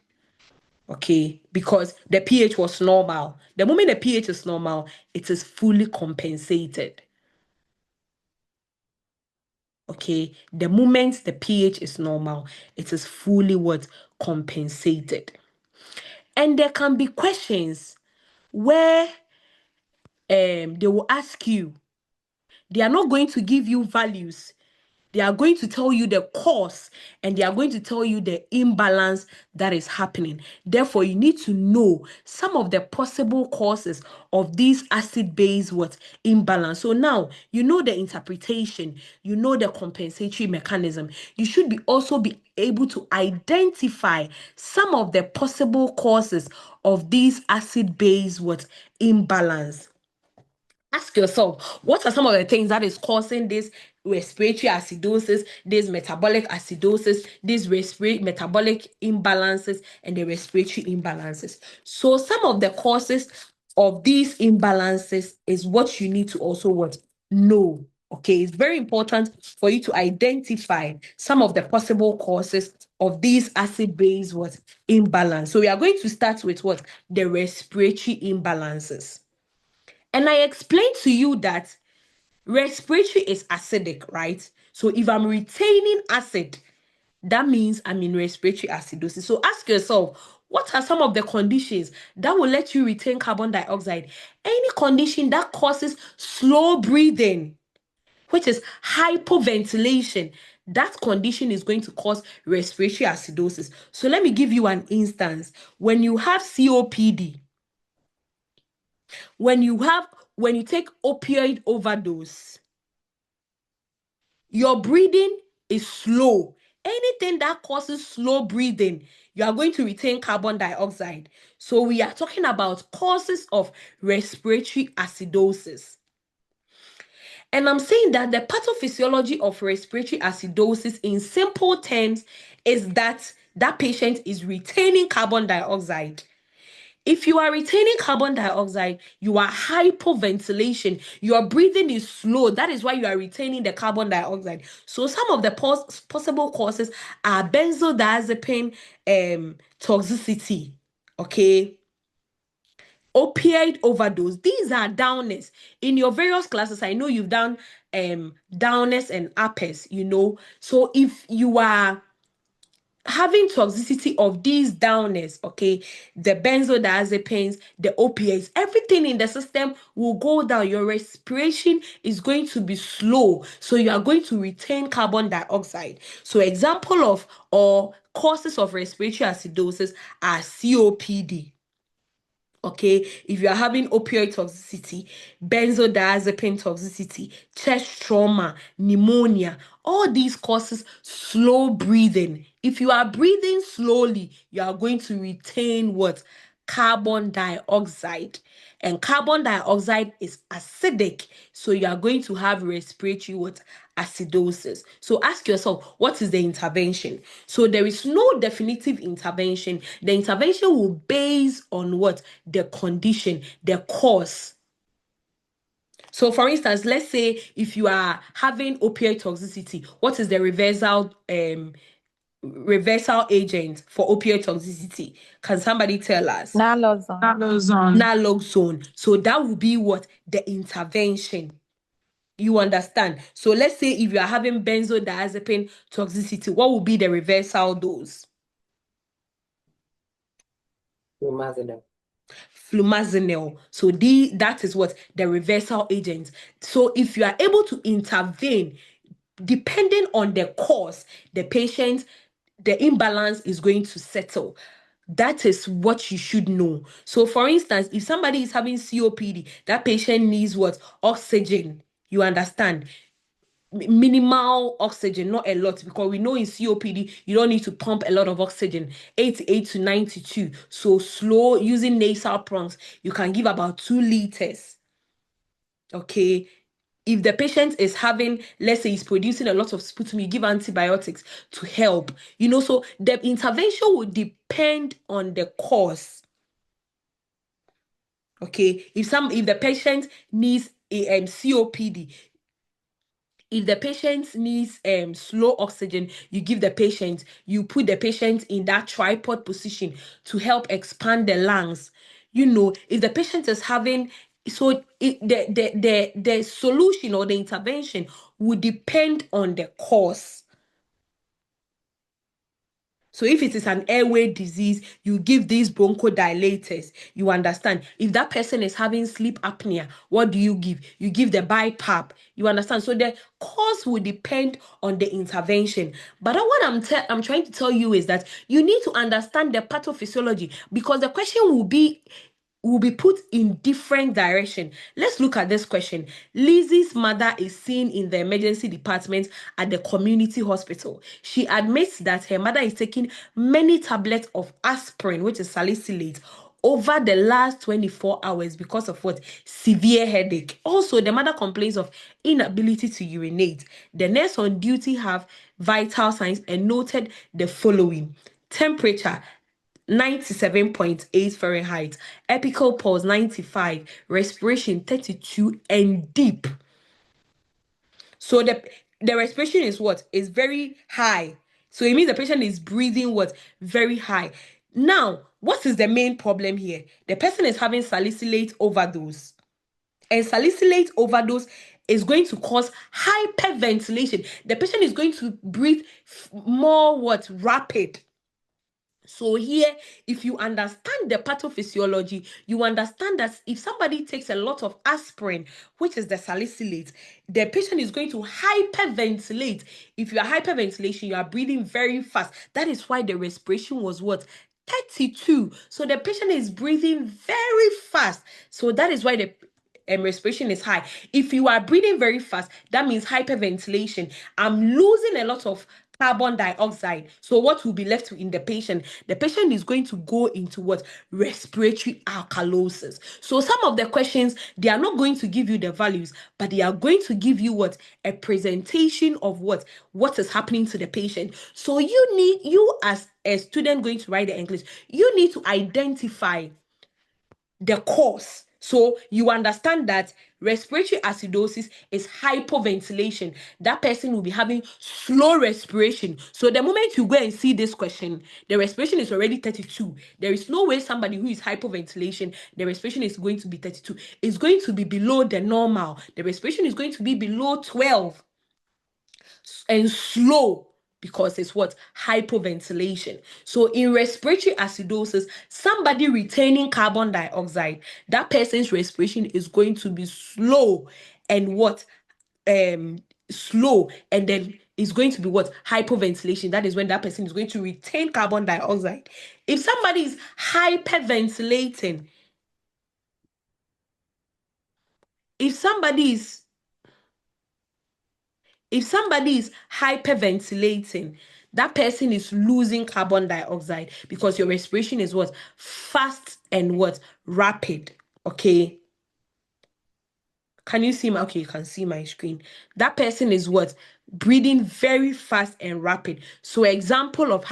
Okay, because the pH was normal. The moment the pH is normal, it is fully compensated. Okay, the moment the pH is normal, it is fully what? Compensated. And there can be questions where they will ask you, they are not going to give you values. They are going to tell you the cause, and they are going to tell you the imbalance that is happening. Therefore, you need to know some of the possible causes of these acid-base imbalance. So now you know the interpretation, you know the compensatory mechanism. You should also be able to identify some of the possible causes of these acid-base imbalance. Ask yourself, what are some of the things that is causing this respiratory acidosis, this metabolic acidosis, these metabolic imbalances, and the respiratory imbalances? So some of the causes of these imbalances is what you need to also know. Okay, it's very important for you to identify some of the possible causes of these acid-base imbalance. So we are going to start with the respiratory imbalances. And I explained to you that respiratory is acidic, right? So if I'm retaining acid, that means I'm in respiratory acidosis. So ask yourself, what are some of the conditions that will let you retain carbon dioxide? Any condition that causes slow breathing, which is hypoventilation, that condition is going to cause respiratory acidosis. So let me give you an instance. When you have COPD, when you take opioid overdose, your breathing is slow. Anything that causes slow breathing, you are going to retain carbon dioxide. So we are talking about causes of respiratory acidosis. And I'm saying that the pathophysiology of respiratory acidosis in simple terms is that that patient is retaining carbon dioxide. If you are retaining carbon dioxide, you are hypoventilation. Your breathing is slow. That is why you are retaining the carbon dioxide. So some of the possible causes are benzodiazepine toxicity, okay? Opioid overdose. These are downers. In your various classes, I know you've done downers and uppers, So if you are having toxicity of these downers, okay, the benzodiazepines, the opiates, everything in the system will go down. Your respiration is going to be slow, so you are going to retain carbon dioxide. So example of or causes of respiratory acidosis are COPD. Okay, if you are having opioid toxicity, benzodiazepine toxicity, chest trauma, pneumonia, all these causes slow breathing. If you are breathing slowly, you are going to retain carbon dioxide. And carbon dioxide is acidic, so you are going to have respiratory acidosis. So ask yourself, what is the intervention? So there is no definitive intervention. The intervention will base on the condition, the cause. So for instance, let's say if you are having opioid toxicity, what is the reversal agent for opioid toxicity? Can somebody tell us? Naloxone. So that will be the intervention. You understand? So let's say if you are having benzodiazepine toxicity, what will be the reversal dose? Flumazenil. So that is the reversal agent. So if you are able to intervene, depending on the cause, the imbalance is going to settle. That is what you should know. So for instance, if somebody is having COPD, that patient needs oxygen. You understand? Minimal oxygen, not a lot, because we know in COPD you don't need to pump a lot of oxygen, 88 to 92. So slow, using nasal pumps, you can give about 2 liters. Okay, if the patient is having, let's say, he's producing a lot of sputum, you give antibiotics to help. So the intervention would depend on the cause. Okay, if the patient needs a COPD, if the patient needs slow oxygen, you put the patient in that tripod position to help expand the lungs. If the patient is having, the solution or the intervention would depend on the cause. So if it is an airway disease, you give these bronchodilators. You understand? If that person is having sleep apnea, what do you give? You give the BiPAP. You understand? So the cause will depend on the intervention. But what I'm trying to tell you is that you need to understand the pathophysiology, because the question will be put in different direction. Let's look at this question. Lizzie's mother is seen in the emergency department at the community hospital. She admits that her mother is taking many tablets of aspirin, which is salicylate, over the last 24 hours because of what? Severe headache. Also, the mother complains of inability to urinate. The nurse on duty have vital signs and noted the following: temperature 97.8 Fahrenheit, epical pulse 95, respiration 32 and deep. So the respiration is what? Is very high. So it means the patient is breathing what? Very high. Now, what is the main problem here? The person is having salicylate overdose. And salicylate overdose is going to cause hyperventilation. The patient is going to breathe more what? Rapid. So here, if you understand the pathophysiology, you understand that if somebody takes a lot of aspirin, which is the salicylate, the patient is going to hyperventilate. If you are hyperventilation, you are breathing very fast. That is why the respiration was what? 32. So the patient is breathing very fast. So that is why the respiration is high. If you are breathing very fast, that means hyperventilation. I'm losing a lot of carbon dioxide. So what will be left in the patient? The patient is going to go into what? Respiratory alkalosis. So some of the questions, they are not going to give you the values, but they are going to give you what? A presentation of what is happening to the patient. So you as a student going to write the English, you need to identify the cause. So you understand that respiratory acidosis is hypoventilation. That person will be having slow respiration. So the moment you go and see this question, the respiration is already 32. There is no way somebody who is hypoventilation, the respiration is going to be 32. It's going to be below the normal. The respiration is going to be below 12 and slow, because it's what? Hypoventilation. So in respiratory acidosis, somebody retaining carbon dioxide, that person's respiration is going to be slow and what? Slow, and then is going to be what? Hypoventilation. That is when that person is going to retain carbon dioxide. If somebody is hyperventilating, if somebody is hyperventilating, that person is losing carbon dioxide, because your respiration is what? Fast and what? Rapid. Okay. Can you see my, okay, you can see my screen. That person is what? Breathing very fast and rapid. So example of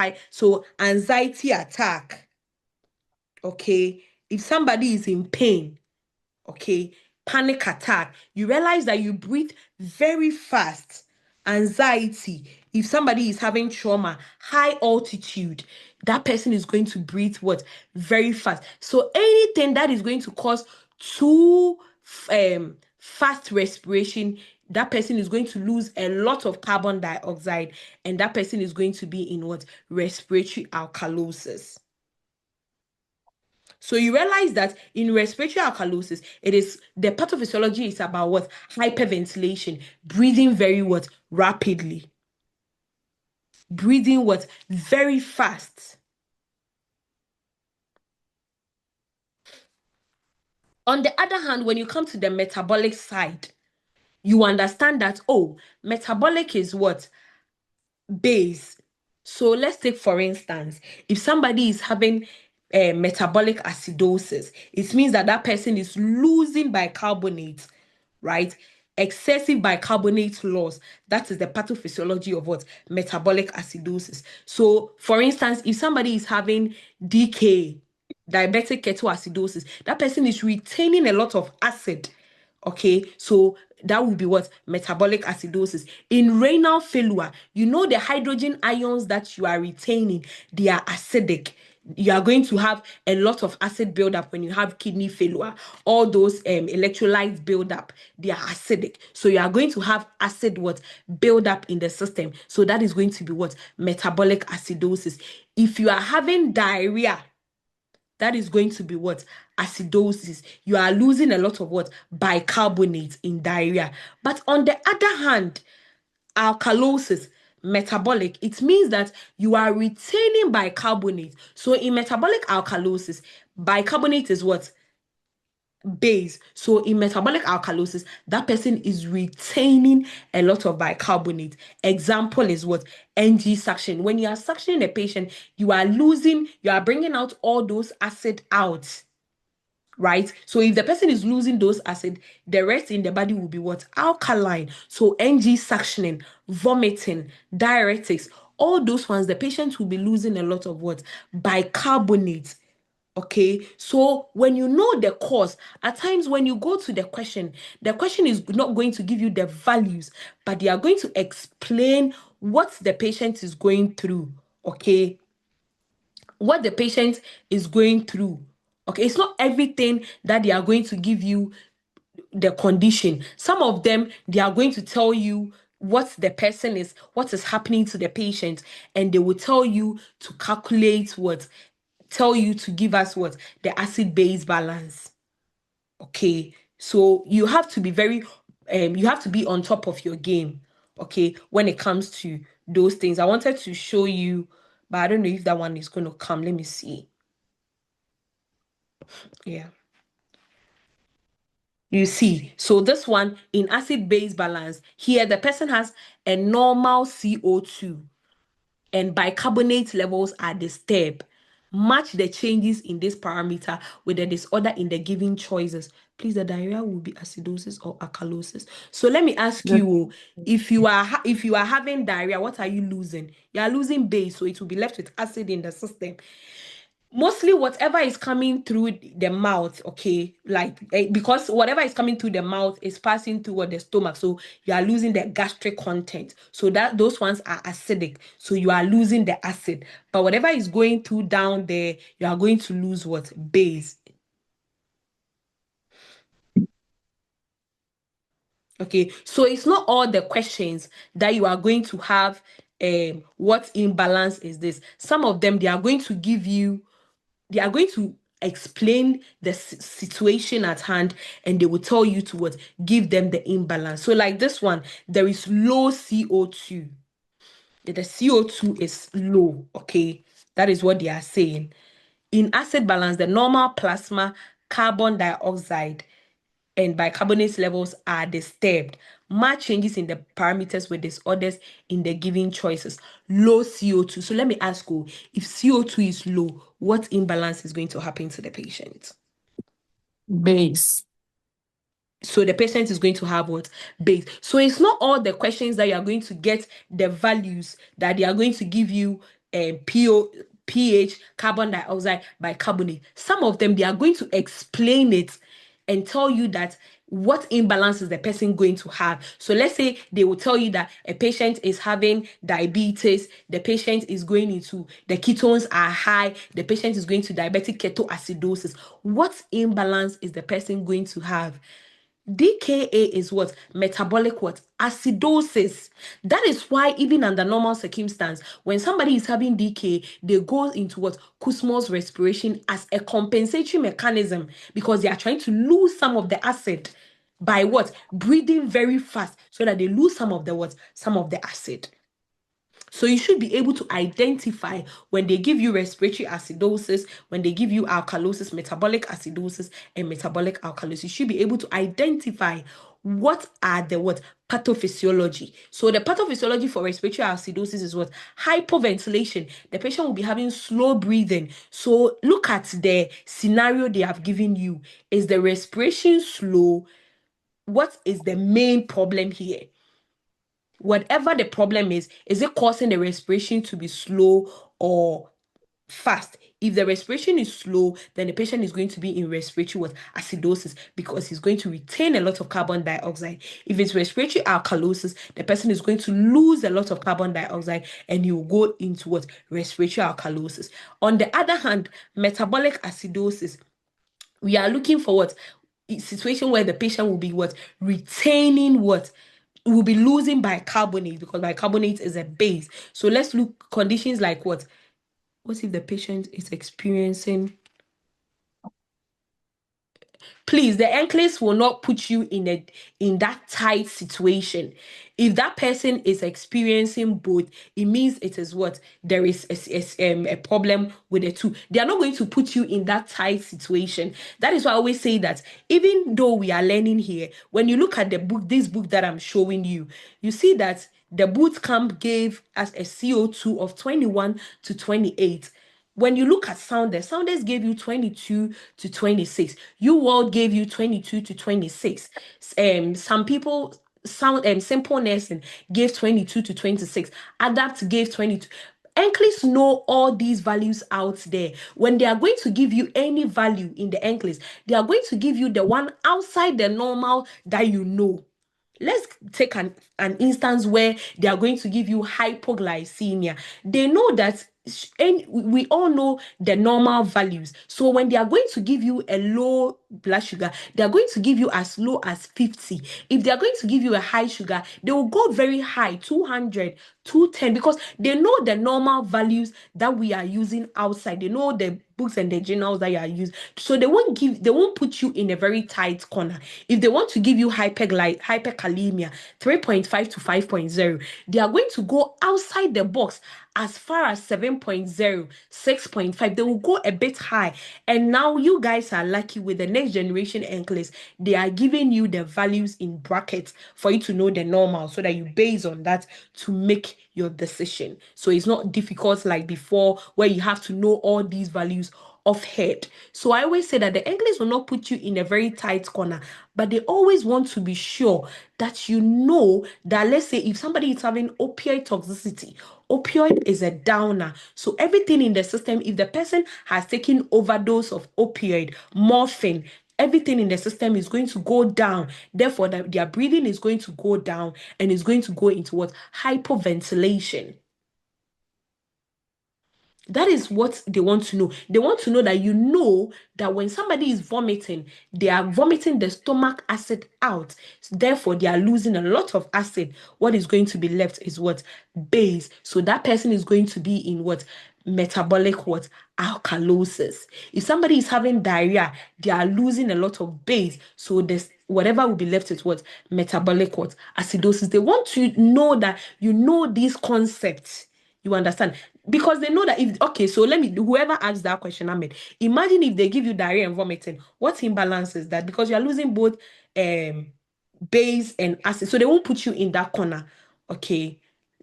anxiety attack. Okay. If somebody is in pain, okay, panic attack, you realize that you breathe very fast. Anxiety, if somebody is having trauma, high altitude, that person is going to breathe what? Very fast. So anything that is going to cause too fast respiration, that person is going to lose a lot of carbon dioxide, and that person is going to be in what? Respiratory alkalosis. So you realize that in respiratory alkalosis, it is the pathophysiology is about what? Hyperventilation, breathing very what? Rapidly. Breathing what? Very fast. On the other hand, when you come to the metabolic side, you understand that, oh, metabolic is what? Base. So let's take, for instance, if somebody is having metabolic acidosis, it means that that person is losing bicarbonate, right? Excessive bicarbonate loss. That is the pathophysiology of what? Metabolic acidosis. So, for instance, if somebody is having DK, diabetic ketoacidosis, that person is retaining a lot of acid. Okay, so that would be what? Metabolic acidosis. In renal failure, you know the hydrogen ions that you are retaining, they are acidic. you are going to have a lot of acid buildup when you have kidney failure. All those electrolytes buildup, they are acidic. So you are going to have acid buildup in the system. So that is going to be metabolic acidosis. If you are having diarrhea, that is going to be acidosis. You are losing a lot of bicarbonate in diarrhea. But on the other hand, alkalosis, metabolic, it means that you are retaining bicarbonate. So in metabolic alkalosis, bicarbonate is base. So in metabolic alkalosis, that person is retaining a lot of bicarbonate. Example is NG suction. When you are suctioning a patient, you are bringing out all those acid out. Right? So if the person is losing those acid, the rest in the body will be alkaline. So NG suctioning, vomiting, diuretics, all those ones, the patient will be losing a lot of bicarbonate. Okay, so when you know the cause, at times when you go to the question is not going to give you the values, but they are going to explain what the patient is going through. Okay, what the patient is going through. Okay, it's not everything that they are going to give you the condition. Some of them, they are going to tell you what the person is, what is happening to the patient, and they will tell you to calculate tell you to give us the acid-base balance. Okay, so you have to be you have to be on top of your game. Okay, when it comes to those things. I wanted to show you, but I don't know if that one is going to come. Let me see. Yeah. You see, so this one in acid-base balance, here the person has a normal CO2 and bicarbonate levels are disturbed. Match the changes in this parameter with the disorder in the given choices. Please, the diarrhea will be acidosis or alkalosis. So let me ask you, if you are having diarrhea, what are you losing? You are losing base, so it will be left with acid in the system. Mostly whatever is coming through the mouth, okay, because whatever is coming through the mouth is passing through the stomach, so you are losing the gastric content, so that those ones are acidic, so you are losing the acid. But whatever is going through down there, you are going to lose base. Okay, so it's not all the questions that you are going to have what imbalance is this. Some of them, they are going to explain the situation at hand, and they will tell you to give them the imbalance. So like this one, there is low CO2. The CO2 is low, okay? That is what they are saying. In acid balance, the normal plasma, carbon dioxide, and bicarbonate levels are disturbed. Marked changes in the parameters with disorders in the given choices. Low CO2. So let me ask you, if CO2 is low, what imbalance is going to happen to the patient? Base. So the patient is going to have base. So it's not all the questions that you are going to get the values that they are going to give you pH, carbon dioxide, bicarbonate. Some of them, they are going to explain it and tell you that what imbalance is the person going to have. So let's say they will tell you that a patient is having diabetes, the patient is going into, the ketones are high, the patient is going to diabetic ketoacidosis. What imbalance is the person going to have? DKA is metabolic acidosis. That is why even under normal circumstance, when somebody is having DKA, they go into Kussmaul's respiration as a compensatory mechanism, because they are trying to lose some of the acid by breathing very fast, so that they lose some of the acid. So you should be able to identify when they give you respiratory acidosis, when they give you alkalosis, metabolic acidosis, and metabolic alkalosis. You should be able to identify what are the pathophysiology. So the pathophysiology for respiratory acidosis is hypoventilation. The patient will be having slow breathing. So look at the scenario they have given you. Is the respiration slow? What is the main problem here? Whatever the problem is it causing the respiration to be slow, or fast. If the respiration is slow, then the patient is going to be in respiratory with acidosis because he's going to retain a lot of carbon dioxide. If it's respiratory alkalosis, the person is going to lose a lot of carbon dioxide and he will go into what? Respiratory alkalosis. On the other hand, metabolic acidosis, we are looking for what? A situation where the patient will be what? Retaining what? Will be losing bicarbonate because bicarbonate is a base. So let's look conditions like what? What if the patient is experiencing? Please, the NCLEX will not put you in that tight situation. If that person is experiencing both, it means it is what? There is a problem with the two. They are not going to put you in that tight situation. That is why I always say that even though we are learning here, when you look at the book, this book that I'm showing you, you see that the boot camp gave us a CO2 of 21 to 28. When you look at Sounders gave you 22 to 26. UWorld gave you 22 to 26. Some people, Simple Nursing gave 22 to 26. Adapt gave 22. NCLEX know all these values out there. When they are going to give you any value in the NCLEX, they are going to give you the one outside the normal that you know. Let's take an instance where they are going to give you hypoglycemia. They know that, and we all know the normal values. So when they are going to give you a low blood sugar, they are going to give you as low as 50. If they are going to give you a high sugar, they will go very high, 200, 210, because they know the normal values that we are using outside. They know the books and the journals that you are using. So they won't put you in a very tight corner. If they want to give you hyperkalemia, 3.5 to 5.0, they are going to go outside the box as far as 7.0, 6.5. They will go a bit high. And now you guys are lucky with the next generation NCLEX. They are giving you the values in brackets for you to know the normal so that you base on that to make your decision. So it's not difficult like before where you have to know all these values off head. So I always say that the NCLEX will not put you in a very tight corner, but they always want to be sure that you know that, let's say, if somebody is having opioid toxicity, opioid is a downer. So everything in the system, if the person has taken overdose of opioid, morphine, everything in the system is going to go down. Therefore, their breathing is going to go down and is going to go into what? Hypoventilation. That is what they want to know. They want to know that you know that when somebody is vomiting, they are vomiting the stomach acid out. Therefore, they are losing a lot of acid. What is going to be left is what? Base. So that person is going to be in what? Metabolic what? Alkalosis. If somebody is having diarrhea, they are losing a lot of base. So this whatever will be left is what? Metabolic what? Acidosis. They want to know that you know these concepts. You understand? Because they know that so whoever asked that question, Ahmed, imagine if they give you diarrhea and vomiting, what imbalance is that? Because you're losing both base and acid. So they won't put you in that corner. Okay.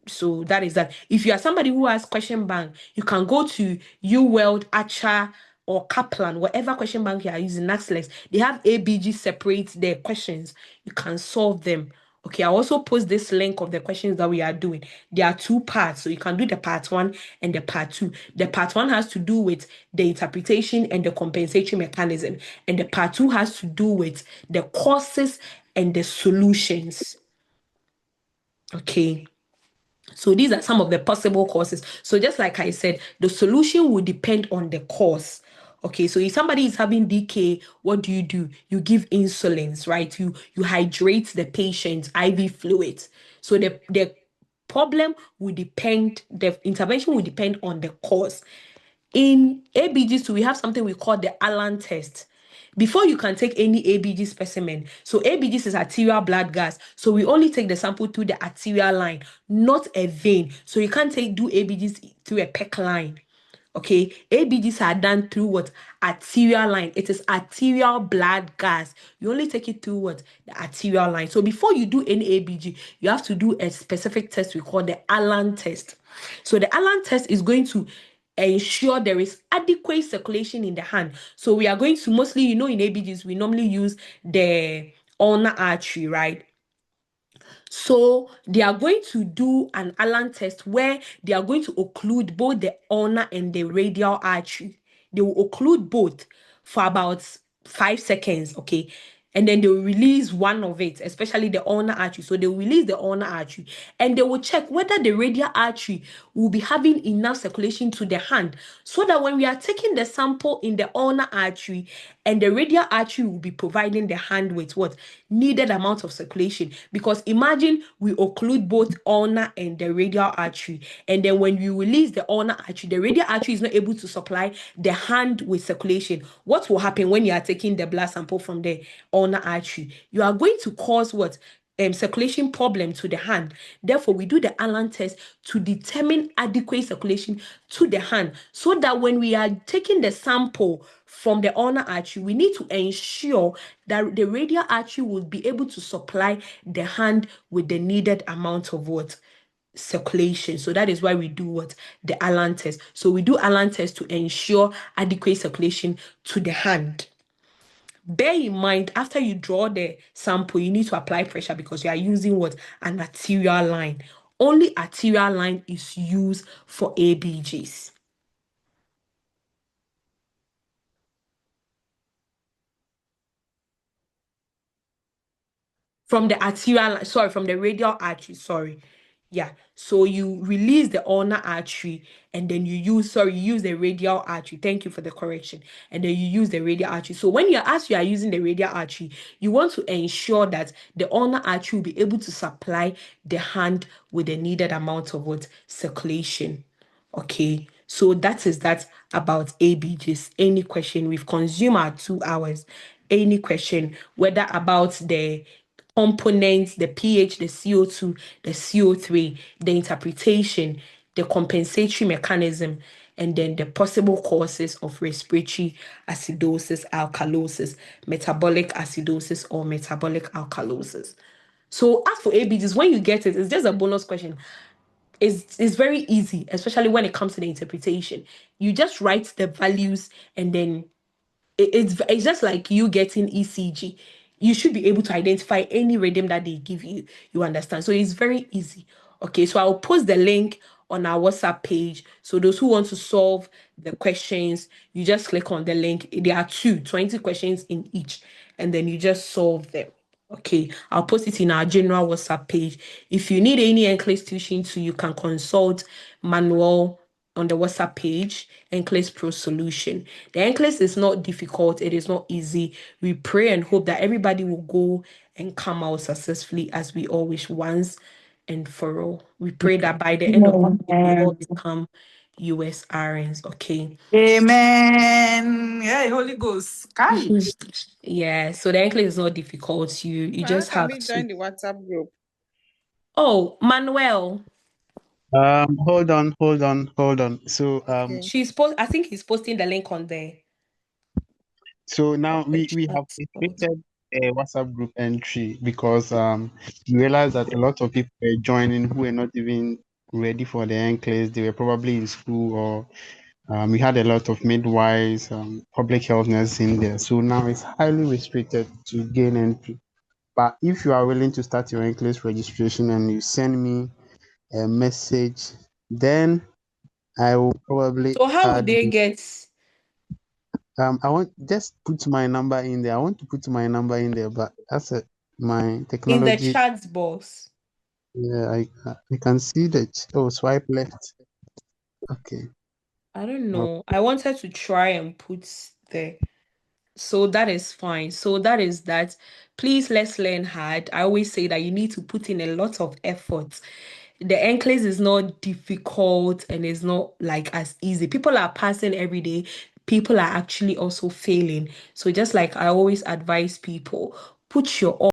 So that is that. If you are somebody who has question bank, you can go to UWorld, Acha, or Kaplan, whatever question bank you are using, NCLEX. They have ABG separate their questions. You can solve them. Okay, I'll also post this link of the questions that we are doing. There are two parts, so you can do the part 1 and the part 2. The part 1 has to do with the interpretation and the compensatory mechanism, and the part 2 has to do with the causes and the solutions. Okay. So these are some of the possible causes. So just like I said, the solution will depend on the cause. Okay, so if somebody is having DK, what do? You give insulins, right? You hydrate the patient, IV fluids. So the problem will depend, the intervention will depend on the cause. In ABGs, we have something we call the Allen test. Before you can take any ABG specimen, so ABGs is arterial blood gas. So we only take the sample through the arterial line, not a vein. So you can't do ABGs through a PEC line. Okay, ABGs are done through what? Arterial line. It is arterial blood gas. You only take it through what? The arterial line. So before you do any ABG, you have to do a specific test we call the Allen test. So the Allen test is going to ensure there is adequate circulation in the hand. So we are going to mostly, in ABGs, we normally use the ulnar artery, right? So they are going to do an Allen test where they are going to occlude both the ulnar and the radial artery. They will occlude both for about 5 seconds, okay? And then they will release one of it, especially the ulnar artery. So they will release the ulnar artery and they will check whether the radial artery will be having enough circulation to the hand, so that when we are taking the sample in the ulnar artery and the radial artery will be providing the hand with what needed amount of circulation. Because imagine we occlude both ulnar and the radial artery, and then when we release the ulnar artery, the radial artery is not able to supply the hand with circulation. What will happen when you are taking the blood sample from the ulnar artery? You are going to cause what? Circulation problem to the hand. Therefore, we do the Allen test to determine adequate circulation to the hand, so that when we are taking the sample from the ulnar artery, we need to ensure that the radial artery will be able to supply the hand with the needed amount of what? Circulation. So that is why we do what? The Allen test. So we do Allen test to ensure adequate circulation to the hand. Bear in mind, after you draw the sample, you need to apply pressure because you are using what? An arterial line. Only arterial line is used for ABGs. From the arterial, sorry, from the radial artery, sorry. Yeah, so you release the ulnar artery and then you use the radial artery. Thank you for the correction. And then you use the radial artery. So when you are using the radial artery, you want to ensure that the ulnar artery will be able to supply the hand with the needed amount of what? Circulation. Okay, so that is that about ABGs. Any question? We've consumed our 2 hours. Any question, whether about the components, the pH, the CO2, the CO3, the interpretation, the compensatory mechanism, and then the possible causes of respiratory acidosis, alkalosis, metabolic acidosis, or metabolic alkalosis. So as for ABGs, when you get it, it's just a bonus question. It's very easy, especially when it comes to the interpretation. You just write the values and then it's just like you getting ECG. You should be able to identify any rhythm that they give you. You understand? So it's very easy. Okay, so I'll post the link on our WhatsApp page. So those who want to solve the questions, you just click on the link. There are 20 questions in each, and then you just solve them. Okay, I'll post it in our general WhatsApp page. If you need any NCLEX tuition too, you can consult Manuel on the WhatsApp page, NCLEX Pro Solution. The NCLEX is not difficult. It is not easy. We pray and hope that everybody will go and come out successfully as we all wish, once and for all. We pray that by the end of the year, we all become USRNs. Okay. Amen. Yeah, Holy Ghost. Kai. Yeah, so the NCLEX is not difficult. You How just can have we to. join the WhatsApp group? Oh, Manuel. Hold on. So Okay. I think he's posting the link on there. so now The we have chat. created a WhatsApp group entry because we realized that a lot of people were joining who were not even ready for the NCLEX. They were probably in school, or we had a lot of midwives, public health nurses in there. So now it's highly restricted to gain entry. But if you are willing to start your NCLEX registration and you send me a message, then I will probably So how would add they you. get I want just put my number in there. I want to put my number in there, but that's it. My in the technology. chat box? Yeah, I can see that. Oh, swipe left. Okay. I don't know. I wanted to try and put there. So that is fine. So that is that. Please, let's learn hard. I always say that you need to put in a lot of effort. The NCLEX is not difficult and it's not like as easy. People are passing every day. People are actually also failing. So just like I always advise people, put your